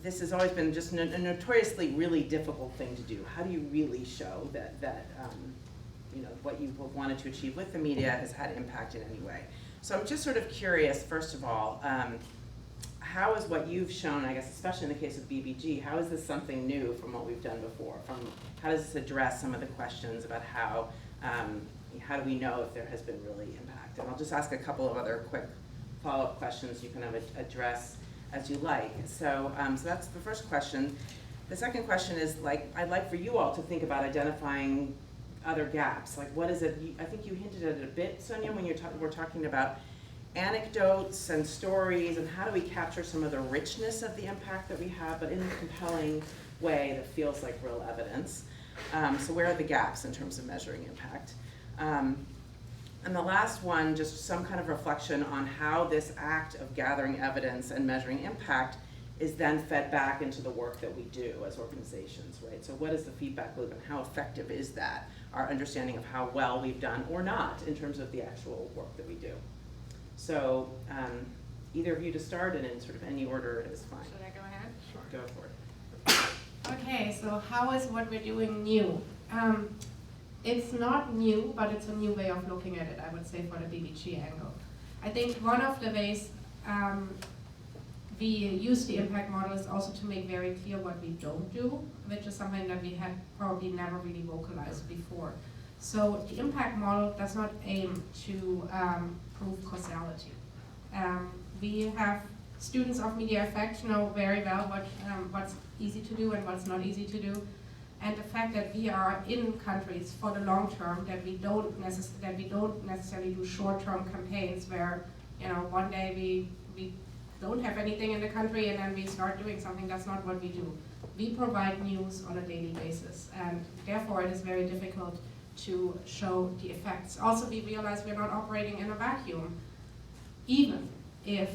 [SPEAKER 1] this has always been just a notoriously really difficult thing to do. How do you really show that what you wanted to achieve with the media has had impact in any way? So I'm just sort of curious, first of all, how is what you've shown, I guess, especially in the case of BBG, how is this something new from what we've done before? How does this address some of the questions about how do we know if there has been really impact? And I'll just ask a couple of other quick follow-up questions you can address as you like. So that's the first question. The second question is, I'd like for you all to think about identifying other gaps. What is it? I think you hinted at it a bit, Sonia, when we're talking about anecdotes and stories, and how do we capture some of the richness of the impact that we have, but in a compelling way that feels like real evidence. So where are the gaps in terms of measuring impact? And the last one, just some kind of reflection on how this act of gathering evidence and measuring impact is then fed back into the work that we do as organizations, right? So what is the feedback loop and how effective is that, our understanding of how well we've done or not in terms of the actual work that we do? So either of you to start, and in sort of any order is fine.
[SPEAKER 2] Should I go ahead?
[SPEAKER 1] Sure. Go for it.
[SPEAKER 3] Okay, so how is what we're doing new? It's not new, but it's a new way of looking at it, I would say, for the BBG angle. I think one of the ways we use the impact model is also to make very clear what we don't do, which is something that we had probably never really vocalized before. So the impact model does not aim to prove causality. We have students of media effects know very well what's easy to do and what's not easy to do. And the fact that we are in countries for the long term, that we don't necessarily do short-term campaigns where, one day we don't have anything in the country and then we start doing something. That's not what we do. We provide news on a daily basis, and therefore it is very difficult to show the effects. Also, we realize we're not operating in a vacuum. Even if,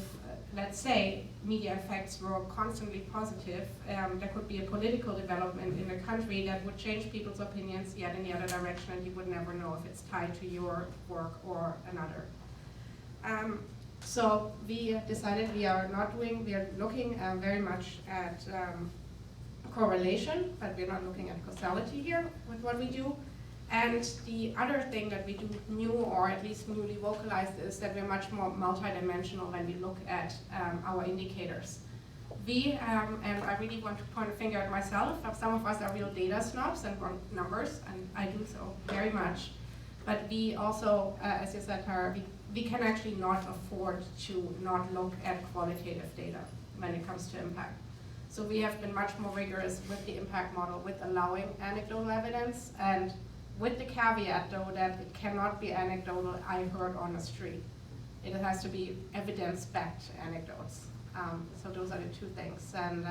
[SPEAKER 3] let's say, media effects were constantly positive, there could be a political development in a country that would change people's opinions yet in the other direction, and you would never know if it's tied to your work or another. So we decided we are looking very much at correlation, but we're not looking at causality here with what we do. And the other thing that we do new, or at least newly vocalized, is that we're much more multidimensional when we look at our indicators. And I really want to point a finger at myself. Some of us are real data snobs and want numbers, and I do so very much. But we also, as you said, Tara, we can actually not afford to not look at qualitative data when it comes to impact. So we have been much more rigorous with the impact model, with allowing anecdotal evidence, and with the caveat, though, that it cannot be anecdotal, I heard on the street. It has to be evidence-backed anecdotes. So those are the two things. And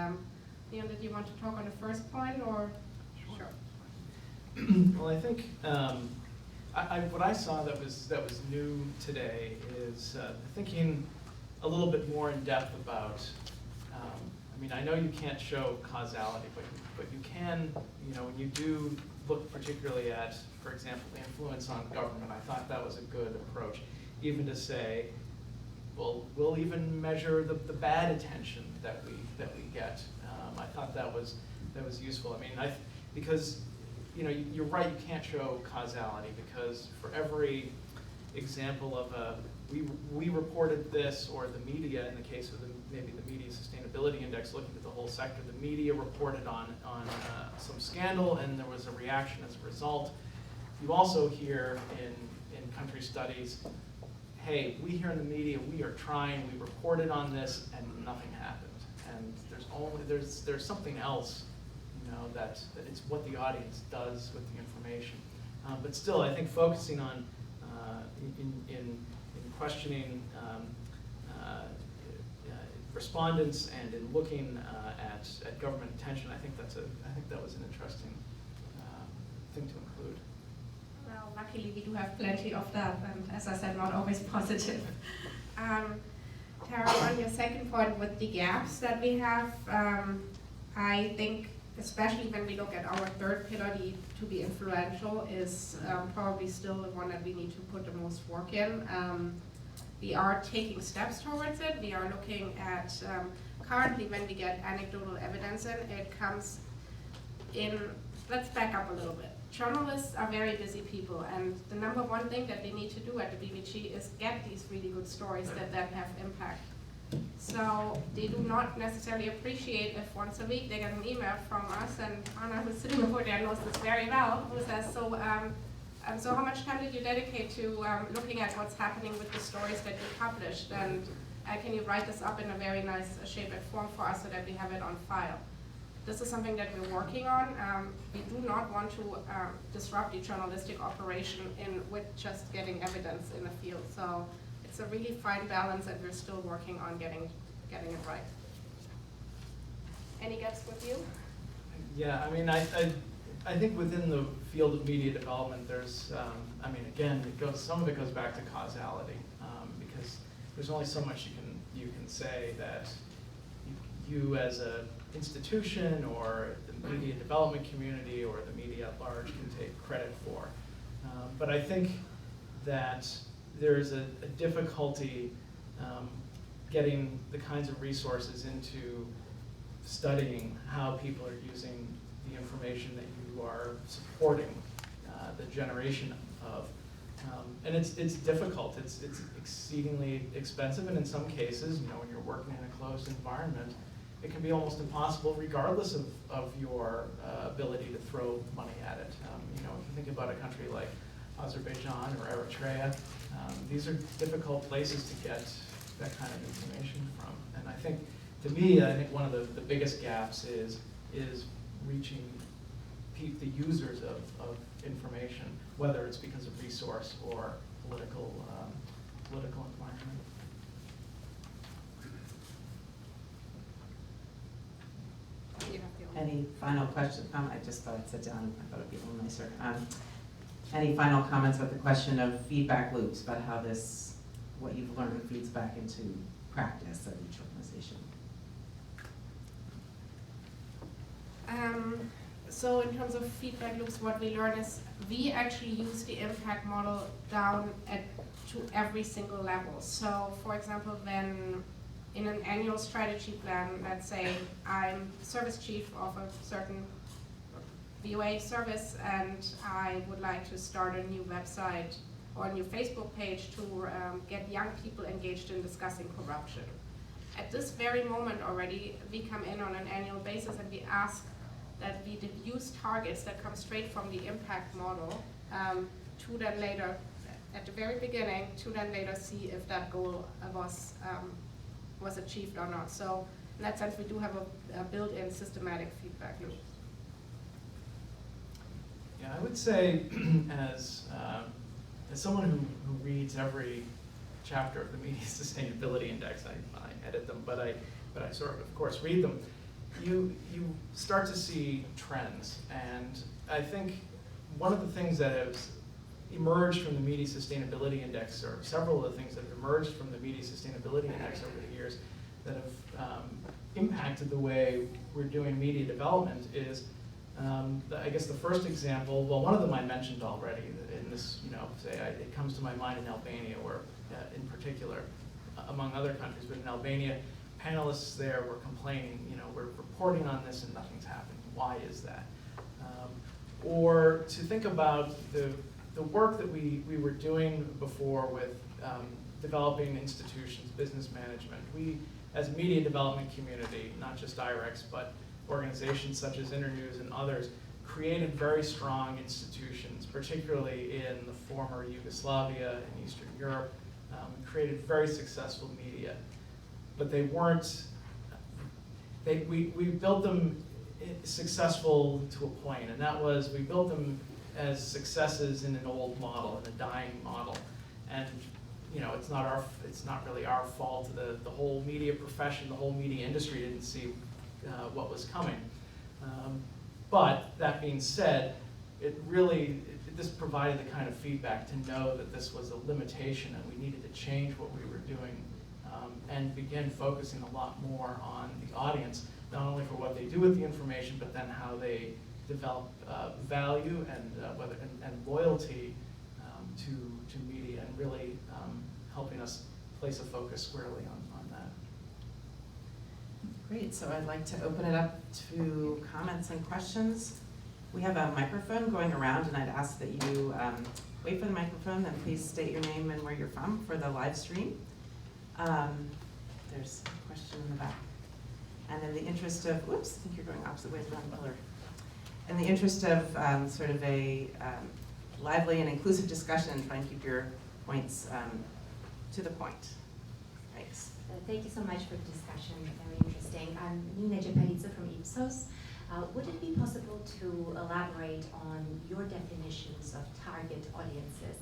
[SPEAKER 3] Leon, did you want to talk on the first point, or? Sure.
[SPEAKER 4] Well, I think what I saw that was new today is thinking a little bit more in depth about. I mean, I know you can't show causality, but you can. When you do look particularly at, for example, the influence on government, I thought that was a good approach. Even to say, well, we'll even measure the bad attention that we get. I thought that was useful. I mean, because you're right, you can't show causality, because for every example of we reported this, or the media, in the case of maybe the Media Sustainability Index, looking at the whole sector, the media reported on some scandal and there was a reaction as a result. You also hear in country studies, hey, we here in the media, we are trying, we reported on this and nothing happened. And there's something else, that it's what the audience does with the information. But still, I think focusing on in questioning respondents and in looking at government attention, I think that was an interesting thing to include.
[SPEAKER 3] Well, luckily we do have plenty of that, and as I said, not always positive. Tara, on your second point with the gaps that we have, I think especially when we look at our third pillar, to be influential, is probably still the one that we need to put the most work in. We are taking steps towards it. We are looking at, currently when we get anecdotal evidence in, it comes in, let's back up a little bit. Journalists are very busy people, and the number one thing that they need to do at the BBG is get these really good stories that then have impact. So they do not necessarily appreciate if once a week they get an email from us, and Anna, who's sitting over there, knows this very well, who says, so how much time did you dedicate to looking at what's happening with the stories that you published, and can you write this up in a very nice shape and form for us so that we have it on file? This is something that we're working on. We do not want to disrupt the journalistic operation with just getting evidence in the field. So it's a really fine balance, and we're still working on getting it right. Any gaps with you?
[SPEAKER 4] Yeah, I mean, I think within the field of media development, there's, I mean, again, some of it goes back to causality, because there's only so much you can say that you as a institution or the media development community or the media at large can take credit for. But I think that there's a difficulty getting the kinds of resources into studying how people are using the information that you are supporting the generation of. And it's difficult, it's exceedingly expensive, and in some cases, when you're working in a closed environment, it can be almost impossible regardless of your ability to throw money at it. If you think about a country like Azerbaijan or Eritrea, these are difficult places to get that kind of information from. And I think, to me, one of the biggest gaps is reaching the users of information, whether it's because of resource or political environment.
[SPEAKER 3] You have the honor.
[SPEAKER 1] Any final question? I just thought I'd sit down. I thought it'd be a little nicer. Any final comments about the question of feedback loops, about how what you've learned feeds back into practice at each organization?
[SPEAKER 3] So in terms of feedback loops, what we learn is we actually use the impact model down to every single level. So for example, when in an annual strategy plan, let's say I'm service chief of a certain VOA service and I would like to start a new website or a new Facebook page to get young people engaged in discussing corruption. At this very moment already, we come in on an annual basis and we ask that we use targets that come straight from the impact model to then later, at the very beginning, to then later see if that goal was achieved or not. So in that sense, we do have a built-in systematic feedback loop.
[SPEAKER 4] Yeah, I would say as someone who reads every chapter of the Media Sustainability Index, I edit them, but I sort of course, read them. You start to see trends, and I think one of the things that has emerged from the Media Sustainability Index, or several of the things that have emerged from the Media Sustainability Index over the years that have impacted the way we're doing media development is, I guess the first example, well, one of them I mentioned already in this, it comes to my mind in Albania, where in particular, among other countries, but in Albania, panelists there were complaining, we're reporting on this and nothing's happening. Why is that? Or to think about the work that we were doing before with developing institutions, business management. We, as a media development community, not just IREX, but organizations such as Internews and others, created very strong institutions, particularly in the former Yugoslavia and Eastern Europe, created very successful media. But they weren't, we built them successful to a point, and that was we built them as successes in an old model, in a dying model. And it's not really our fault. The whole media profession, the whole media industry didn't see what was coming. But that being said, this provided the kind of feedback to know that this was a limitation and we needed to change what we were doing and begin focusing a lot more on the audience, not only for what they do with the information, but then how they develop value and loyalty to media, and really helping us place a focus squarely on that.
[SPEAKER 1] Great, so I'd like to open it up to comments and questions. We have a microphone going around, and I'd ask that you wait for the microphone and please state your name and where you're from for the live stream. There's a question in the back. And in the interest of, whoops, I think you're going opposite ways around the pillar. In the interest of sort of a lively and inclusive discussion, try and keep your points to the point. Thanks.
[SPEAKER 5] Thank you so much for the discussion, very interesting. I'm Nina Jepelitsa from Ipsos. Would it be possible to elaborate on your definitions of target audiences?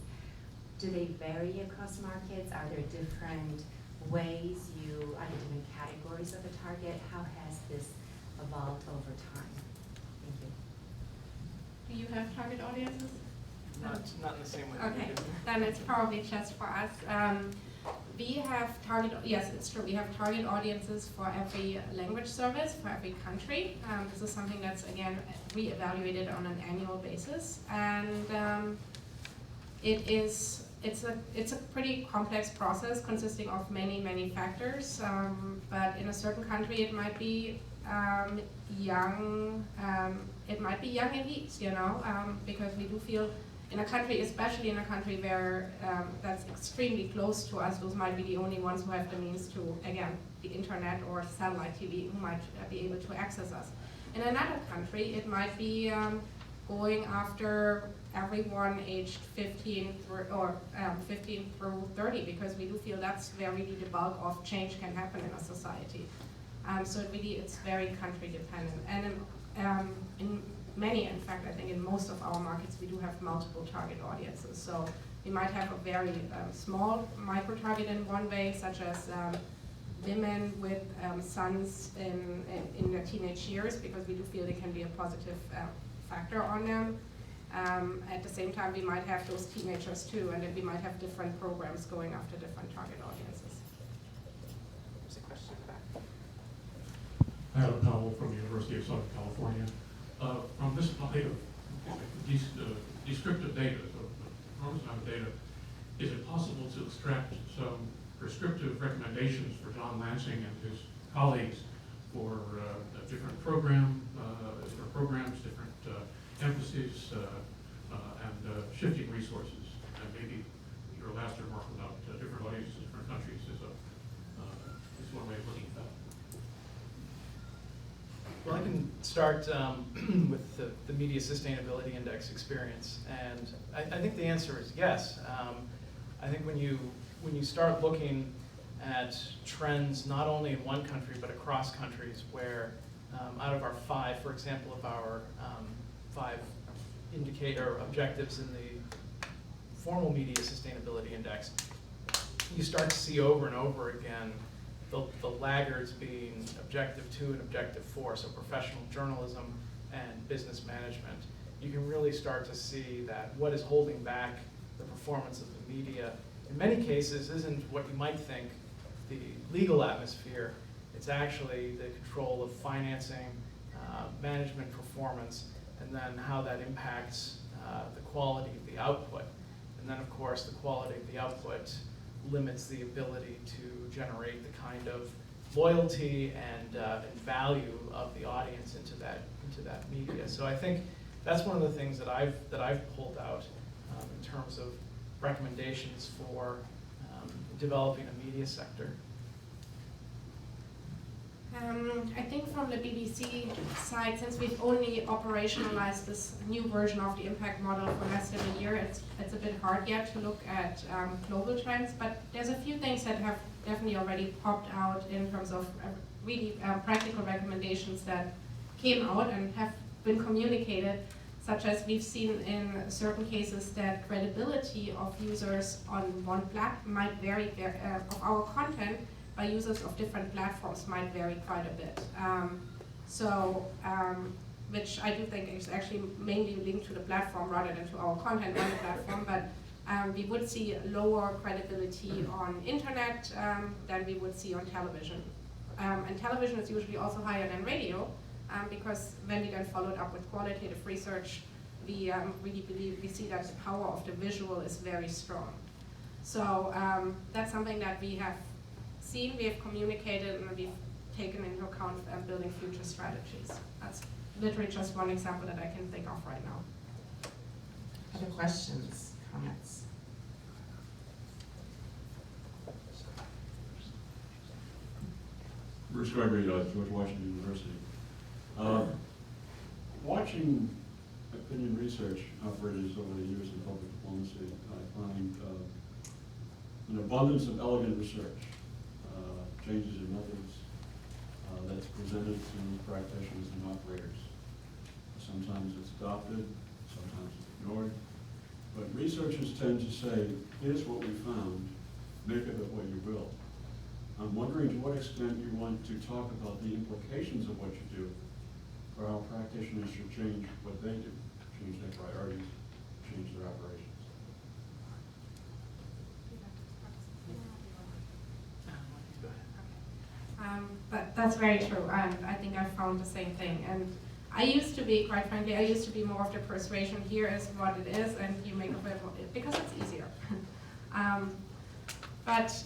[SPEAKER 5] Do they vary across markets? Are there different ways you, under different categories of a target? How has this evolved over time? Thank you.
[SPEAKER 3] Do you have target audiences?
[SPEAKER 4] Not in the same way.
[SPEAKER 3] Okay, then it's probably just for us. We have yes, it's true. We have target audiences for every language service, for every country. This is something that's, again, reevaluated on an annual basis. And it's a pretty complex process consisting of many factors. But in a certain country, it might be young elites, because we do feel in a country, especially in a country where that's extremely close to us, those might be the only ones who have the means to, again, the internet or satellite TV, who might be able to access us. In another country, it might be going after everyone aged 15 through 30, because we do feel that's where really the bulk of change can happen in a society. So it's very country dependent. And in many, in fact, I think in most of our markets, we do have multiple target audiences. So we might have a very small micro-target in one way, such as women with sons in their teenage years, because we do feel they can be a positive factor on them. At the same time, we might have those teenagers too, and then we might have different programs going after different target audiences.
[SPEAKER 1] There's a question back.
[SPEAKER 6] Adam Powell from the University of Southern California. From this type of descriptive data, so enormous amount of data, is it possible to extract some prescriptive recommendations for John Lansing and his colleagues for a different programs, different emphases, and shifting resources? And maybe your last remark about different audiences, different countries is one way of looking at that.
[SPEAKER 4] Well, I can start with the Media Sustainability Index experience, and I think the answer is yes. I think when you start looking at trends not only in one country but across countries, where out of our 5, for example, of our 5 indicator objectives in the formal Media Sustainability Index, you start to see over and over again the laggards being objective 2 and objective 4, so professional journalism and business management. You can really start to see that what is holding back the performance of the media in many cases isn't what you might think, the legal atmosphere. It's actually the control of financing, management performance, and then how that impacts the quality of the output. And then, of course, the quality of the output limits the ability to generate the kind of loyalty and value of the audience into that media. So I think that's one of the things that I've pulled out in terms of recommendations for developing a media sector.
[SPEAKER 3] I think from the BBC side, since we've only operationalized this new version of the impact model for less than a year, it's a bit hard yet to look at global trends, but there's a few things that have definitely already popped out in terms of really practical recommendations that came out and have been communicated, such as we've seen in certain cases that credibility of users on one platform might vary, of our content by users of different platforms might vary quite a bit. Which I do think is actually mainly linked to the platform rather than to our content on the platform, but we would see lower credibility on internet than we would see on television. And television is usually also higher than radio, because when we then followed up with qualitative research, we really believe, we see that the power of the visual is very strong. So that's something that we have seen, we have communicated, and we've taken into account building future strategies. That's literally just one example that I can think of right now.
[SPEAKER 1] Other questions, comments?
[SPEAKER 7] Bruce Gregory, George Washington University. Watching opinion research operators over the years in public diplomacy, I find an abundance of elegant research, changes in methods that's presented to practitioners and operators. Sometimes it's adopted, sometimes it's ignored, but researchers tend to say, here's what we found, make of it what you will. I'm wondering to what extent you want to talk about the implications of what you do, or how practitioners should change what they do, change their priorities, change their operations.
[SPEAKER 3] But that's very true, and I think I found the same thing. And I used to be, quite frankly, I used to be more of the persuasion, here is what it is, and you make of it, because it's easier. But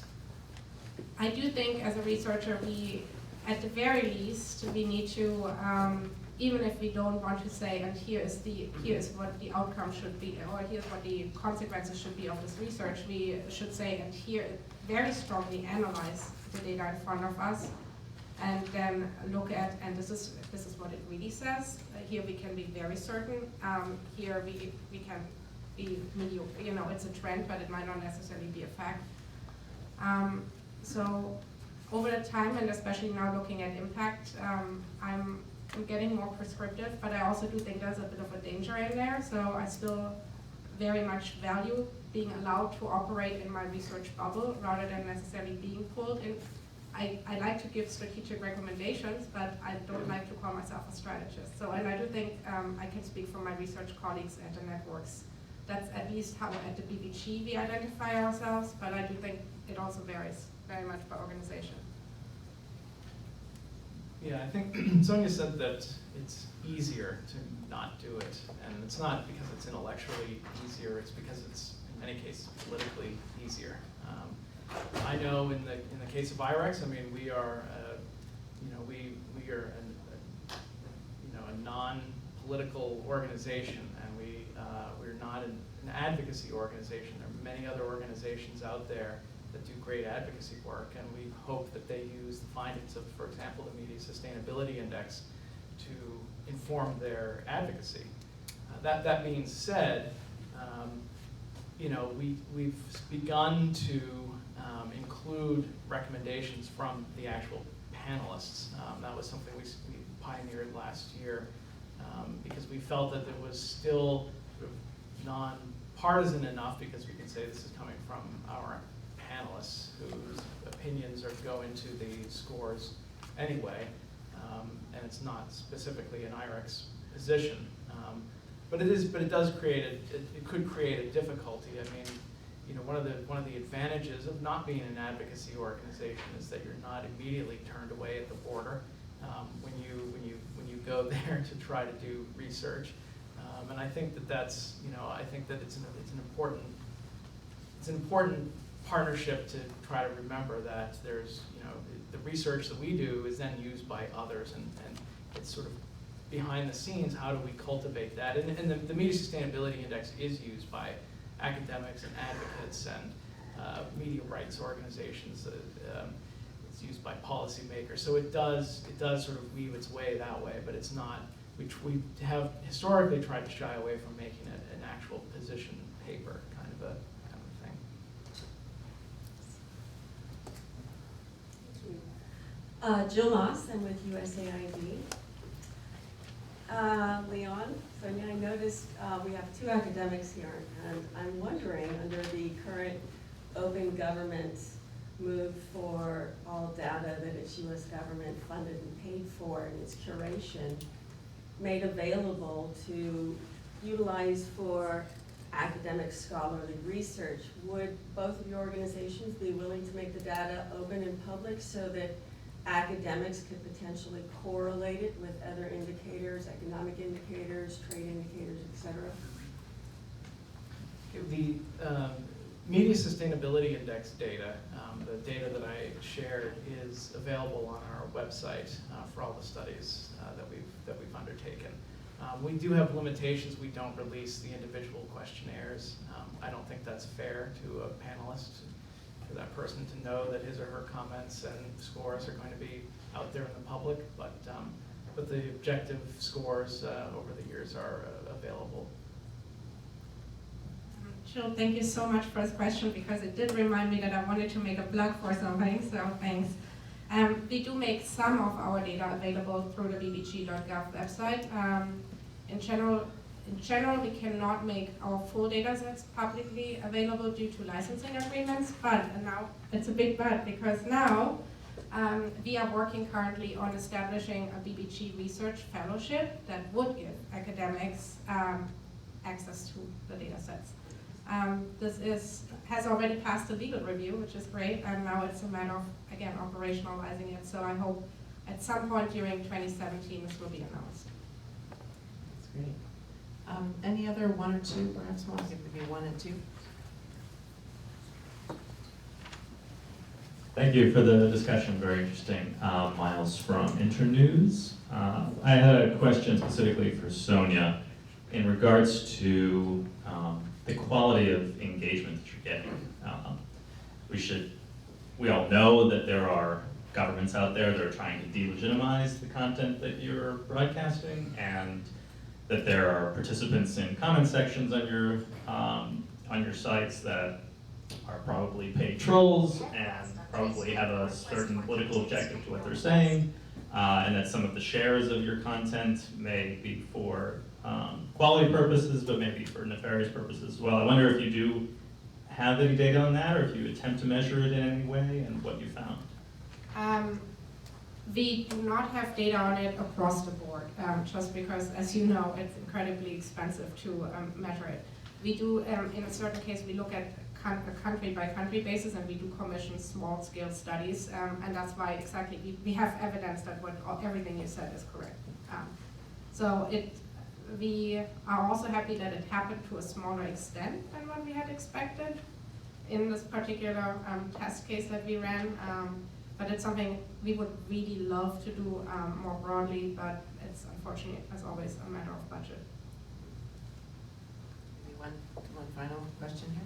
[SPEAKER 3] I do think as a researcher, we, at the very least, we need to even if we don't want to say, and here is what the outcome should be, or here's what the consequences should be of this research, we should say, and here very strongly analyze the data in front of us, and then look at, and this is what it really says. Here we can be very certain. Here we can be mediocre. You know, it's a trend, but it might not necessarily be a fact. So over the time, and especially now looking at impact, I'm getting more prescriptive, but I also do think there's a bit of a danger in there. So I still very much value being allowed to operate in my research bubble rather than necessarily being pulled in. I like to give strategic recommendations, but I don't like to call myself a strategist. So, and I do think I can speak for my research colleagues at the networks. That's at least how at the BBG we identify ourselves, but I do think it also varies very much by organization.
[SPEAKER 4] Yeah, I think Sonia said that it's easier to not do it, and it's not because it's intellectually easier, it's because it's, in many cases, politically easier. I know in the case of IREX, I mean, we are, we are a non-political organization, and we're not an advocacy organization. There are many other organizations out there that do great advocacy work, and we hope that they use the findings of, for example, the Media Sustainability Index to inform their advocacy. That being said, we've begun to include recommendations from the actual panelists. That was something we pioneered last year because we felt that it was still sort of non-partisan enough, because we can say this is coming from our panelists whose opinions go into the scores anyway, and it's not specifically an IREX position. But it does create it could create a difficulty. I mean, one of the advantages of not being an advocacy organization is that you're not immediately turned away at the border when you go there to try to do research. And I think that's I think that it's an important partnership to try to remember that there's the research that we do is then used by others, and it's sort of behind the scenes, how do we cultivate that? And the Media Sustainability Index is used by academics and advocates and media rights organizations. It's used by policymakers. So it does sort of weave its way that way, but it's not, which we have historically tried to shy away from making it an actual position paper kind of a thing.
[SPEAKER 8] Jill Moss, I'm with USAID. Leon, Sonia, I noticed we have two academics here, and I'm wondering, under the current open government move for all data that is U.S. government funded and paid for, and its curation made available to utilize for academic scholarly research, would both of your organizations be willing to make the data open and public so that academics could potentially correlate it with other indicators, economic indicators, trade indicators, et cetera?
[SPEAKER 4] The Media Sustainability Index data, the data that I shared, is available on our website for all the studies that we've undertaken. We do have limitations. We don't release the individual questionnaires. I don't think that's fair to a panelist, for that person to know that his or her comments and scores are going to be out there in the public, but the objective scores over the years are available.
[SPEAKER 3] Jill, thank you so much for this question, because it did remind me that I wanted to make a plug for something, so thanks. We do make some of our data available through the bbg.gov website. In general, we cannot make our full data sets publicly available due to licensing agreements, but, and now it's a big but, because now we are working currently on establishing a BBG research fellowship that would give academics access to the data sets. This has already passed a legal review, which is great, and now it's a matter of, again, operationalizing it. So I hope at some point during 2017 this will be announced.
[SPEAKER 9] That's great. Any other one or two, perhaps more? It would be one and two.
[SPEAKER 10] Thank you for the discussion, very interesting. Miles from Internews. I had a question specifically for Sonia in regards to the quality of engagement that you're getting. We all know that there are governments out there that are trying to delegitimize the content that you're broadcasting, and that there are participants in comment sections on your sites that are probably paid trolls and probably have a certain political objective to what they're saying, and that some of the shares of your content may be for quality purposes, but maybe for nefarious purposes as well. I wonder if you do have any data on that, or if you attempt to measure it in any way, and what you found.
[SPEAKER 3] We do not have data on it across the board, just because, as you know, it's incredibly expensive to measure it. We do, in a certain case, we look at a country-by-country basis, and we do commission small-scale studies, and that's why exactly we have evidence that everything you said is correct. We are also happy that it happened to a smaller extent than what we had expected in this particular test case that we ran. But it's something we would really love to do more broadly, but it's unfortunately, as always, a matter of budget.
[SPEAKER 9] Maybe one final question here.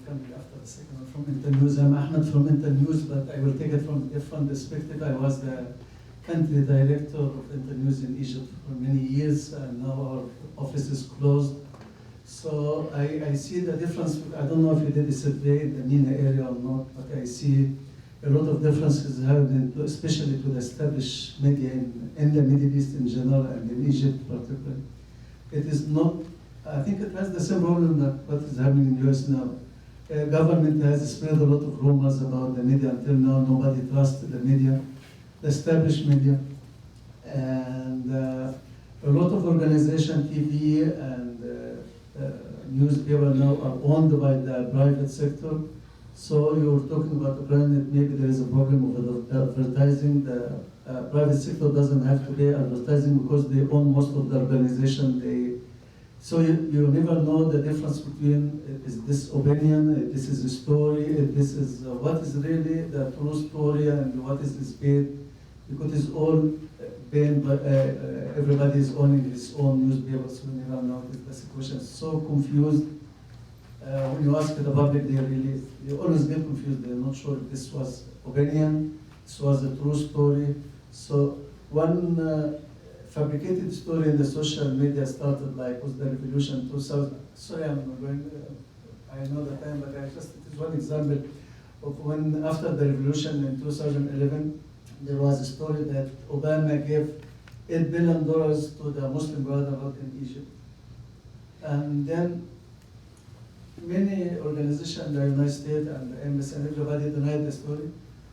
[SPEAKER 11] Coming after the second one from Internews. I'm Ahmed from Internews, but I will take it from a different perspective. I was the country director of Internews in Egypt for many years, and now our office is closed. So I see the difference. I don't know if you did a survey in the MENA area or not, but I see a lot of differences happening, especially to the established media in the Middle East in general and in Egypt particularly. It is not, I think it has the same problem that what is happening in the US now. Government has spread a lot of rumors about the media until now. Nobody trusts the media, the established media. And a lot of organization, TV and newspaper now are owned by the private sector. So you're talking about the problem that maybe there is a problem with advertising. The private sector doesn't have to pay advertising because they own most of the organization. So you never know the difference between is this opinion, this is a story, this is what is really the true story and what is paid, because it's all paid by everybody is owning his own newspaper, so you never know. The situation is so confused. When you ask the public, they always get confused. They're not sure if this was opinion, this was a true story. So one fabricated story in the social media started like with the revolution 2000. Sorry, I'm going, I know the time, but it is one example of when after the revolution in 2011, there was a story that Obama gave $8 billion to the Muslim Brotherhood in Egypt. And then many organizations in the United States and the embassy and everybody denied the story.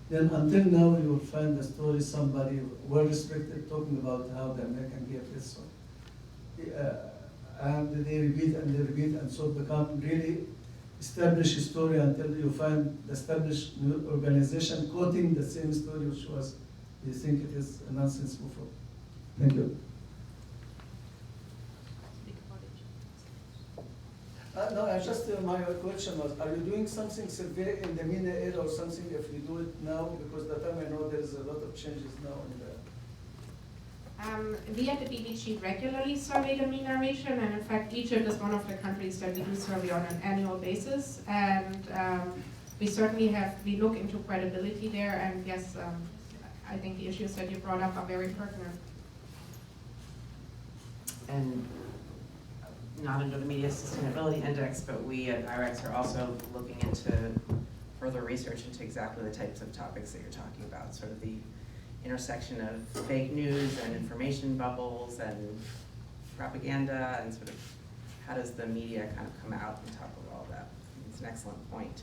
[SPEAKER 11] Then until now, you will find the story, somebody well-respected talking about how the American gave this one. And they repeat and they repeat, and so become really established story until you find the established organization quoting the same story, which was, they think it is a nonsense before. Thank you. No, I just, my question was, are you doing something survey in the MENA area or something if you do it now? Because that time I know there is a lot of changes now in the...
[SPEAKER 3] We at the BBG regularly survey the MENA region, and in fact Egypt is one of the countries that we do survey on an annual basis. And we certainly we look into credibility there, and yes, I think the issues that you brought up are very pertinent.
[SPEAKER 9] And not under the Media Sustainability Index, but we at IREX are also looking into
[SPEAKER 1] further research into exactly the types of topics that you're talking about, sort of the intersection of fake news and information bubbles and propaganda, and sort of how does the media kind of come out on top of all that. It's an excellent point.